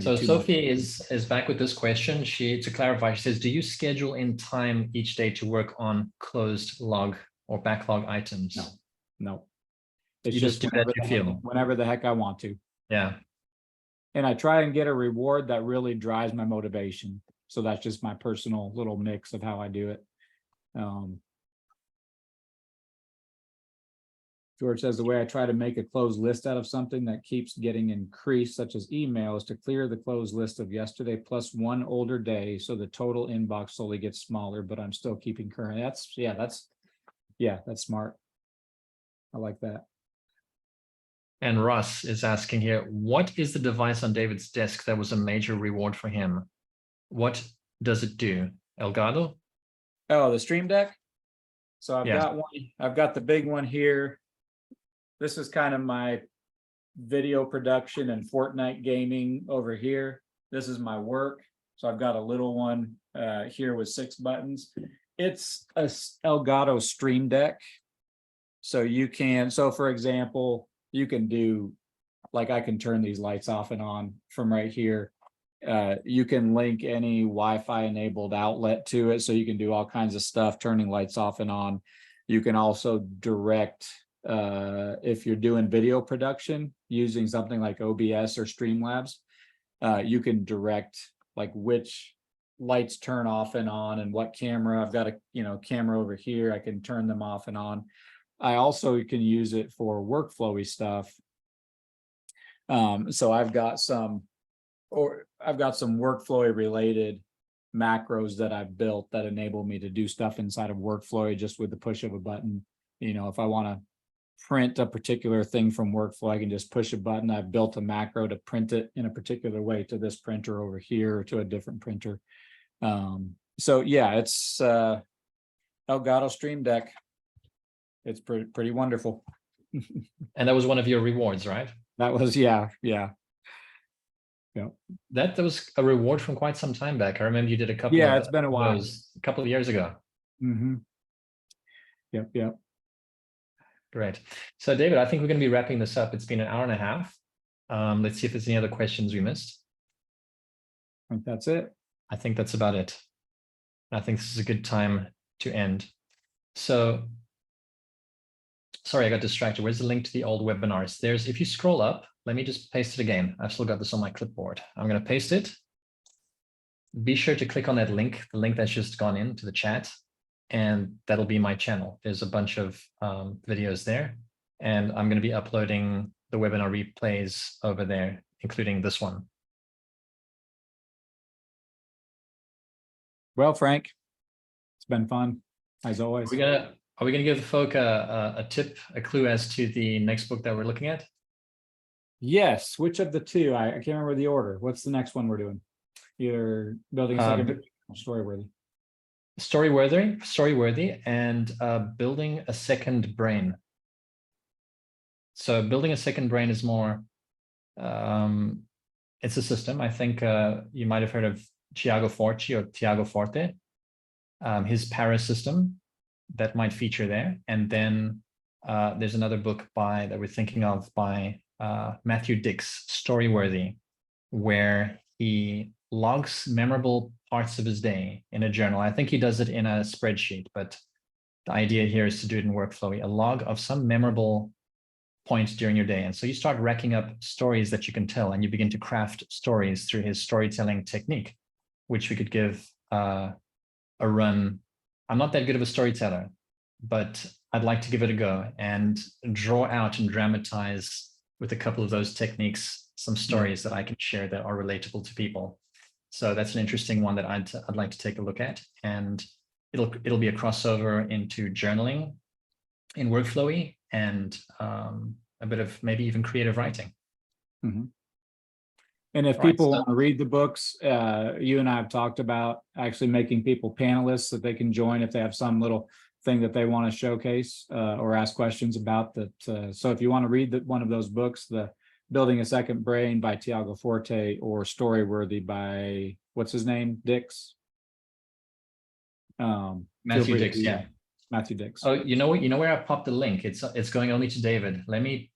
So Sophie is back with this question. To clarify, she says, do you schedule in time each day to work on closed log or backlog items? No. It's you just do that you feel. Whenever the heck I want to. Yeah. And I try and get a reward that really drives my motivation. So that's just my personal little mix of how I do it. George says, the way I try to make a closed list out of something that keeps getting increased, such as emails, to clear the closed list of yesterday plus one older day, so the total inbox slowly gets smaller, but I'm still keeping current. That's smart. I like that. And Russ is asking here, what is the device on David's desk that was a major reward for him? What does it do? Elgato? Oh, the Stream Deck. So I've got one. I've got the big one here. This is kind of my video production and Fortnite gaming over here. This is my work. So I've got a little one here with 6 buttons. It's a Elgato Stream Deck. So you can, for example, you can do, like, I can turn these lights off and on from right here. You can link any Wi-Fi enabled outlet to it. So you can do all kinds of stuff, turning lights off and on. You can also direct, if you're doing video production using something like OBS or Streamlabs, you can direct like which lights turn off and on and what camera. I've got a camera over here. I can turn them off and on. I also can use it for WorkFlowy stuff. So I've got some WorkFlowy related macros that I've built that enable me to do stuff inside of WorkFlowy just with the push of a button. If I want to print a particular thing from WorkFlow, I can just push a button. I've built a macro to print it in a particular way to this printer over here or to a different printer. So yeah, it's Elgato Stream Deck. It's pretty wonderful. And that was one of your rewards, right? That was, yeah. That was a reward from quite some time back. I remember you did a couple. Yeah, it's been a while. A couple of years ago. Mm-hmm. Yep. Great. So David, I think we're going to be wrapping this up. It's been an hour and a half. Let's see if there's any other questions we missed. I think that's it. I think that's about it. I think this is a good time to end. So, sorry, I got distracted. Where's the link to the old webinars? If you scroll up, let me just paste it again. I've still got this on my clipboard. I'm going to paste it. Be sure to click on that link, the link that's just gone into the chat, and that'll be my channel. There's a bunch of videos there, and I'm going to be uploading the webinar replays over there, including this one. Well, Frank, it's been fun as always. Are we gonna give the folk a tip, a clue as to the next book that we're looking at? Yes. Which of the two? I can't remember the order. What's the next one we're doing? Either Building a Second Storyworthy. Storyworthy, and Building a Second Brain. So Building a Second Brain is more, it's a system. I think you might have heard of Tiago Forte, his Paris system that might feature there. And then there's another book that we're thinking of by Matthew Dix, Storyworthy, where he logs memorable parts of his day in a journal. I think he does it in a spreadsheet, but the idea here is to do it in WorkFlowy, a log of some memorable point during your day. And so you start racking up stories that you can tell, and you begin to craft stories through his storytelling technique, which we could give a run. I'm not that good of a storyteller, but I'd like to give it a go and draw out and dramatize with a couple of those techniques some stories that I can share that are relatable to people. So that's an interesting one that I'd like to take a look at, and it'll be a crossover into journaling in WorkFlowy and a bit of maybe even creative writing. Mm-hmm. And if people want to read the books, you and I have talked about actually making people panelists that they can join if they have some little thing that they want to showcase or ask questions about that. So if you want to read one of those books, the Building a Second Brain by Tiago Forte or Storyworthy by, what's his name? Dix? Matthew Dix, yeah. Matthew Dix. Oh, you know what? You know where I popped the link? It's going only to David. Let me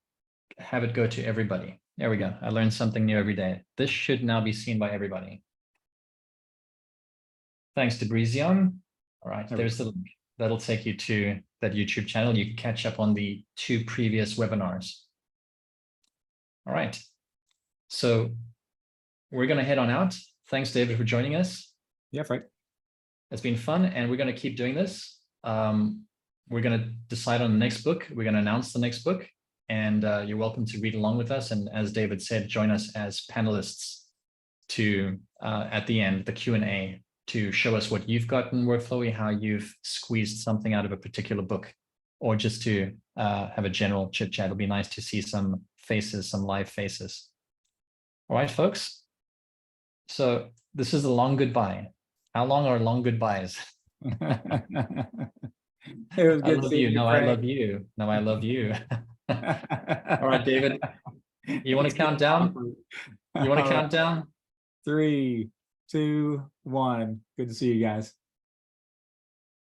have it go to everybody. There we go. I learned something new every day. This should now be seen by everybody. Thanks to Breezion. All right, there's the link. That'll take you to that YouTube channel. You can catch up on the 2 previous webinars. All right. So we're going to head on out. Thanks, David, for joining us. Yeah, Frank. It's been fun, and we're going to keep doing this. We're going to decide on the next book. We're going to announce the next book, and you're welcome to read along with us. And as David said, join us as panelists to, at the end, the Q&A, to show us what you've got in WorkFlowy, how you've squeezed something out of a particular book, or just to have a general chit chat. It'll be nice to see some faces, some live faces. All right, folks. So this is a long goodbye. How long are long goodbyes? It was good I love seeing you. you. No, Frank. I love you. No, I love you. All right, David. You want to count down? You want to count down? 3, 2, 1. Good to see you guys.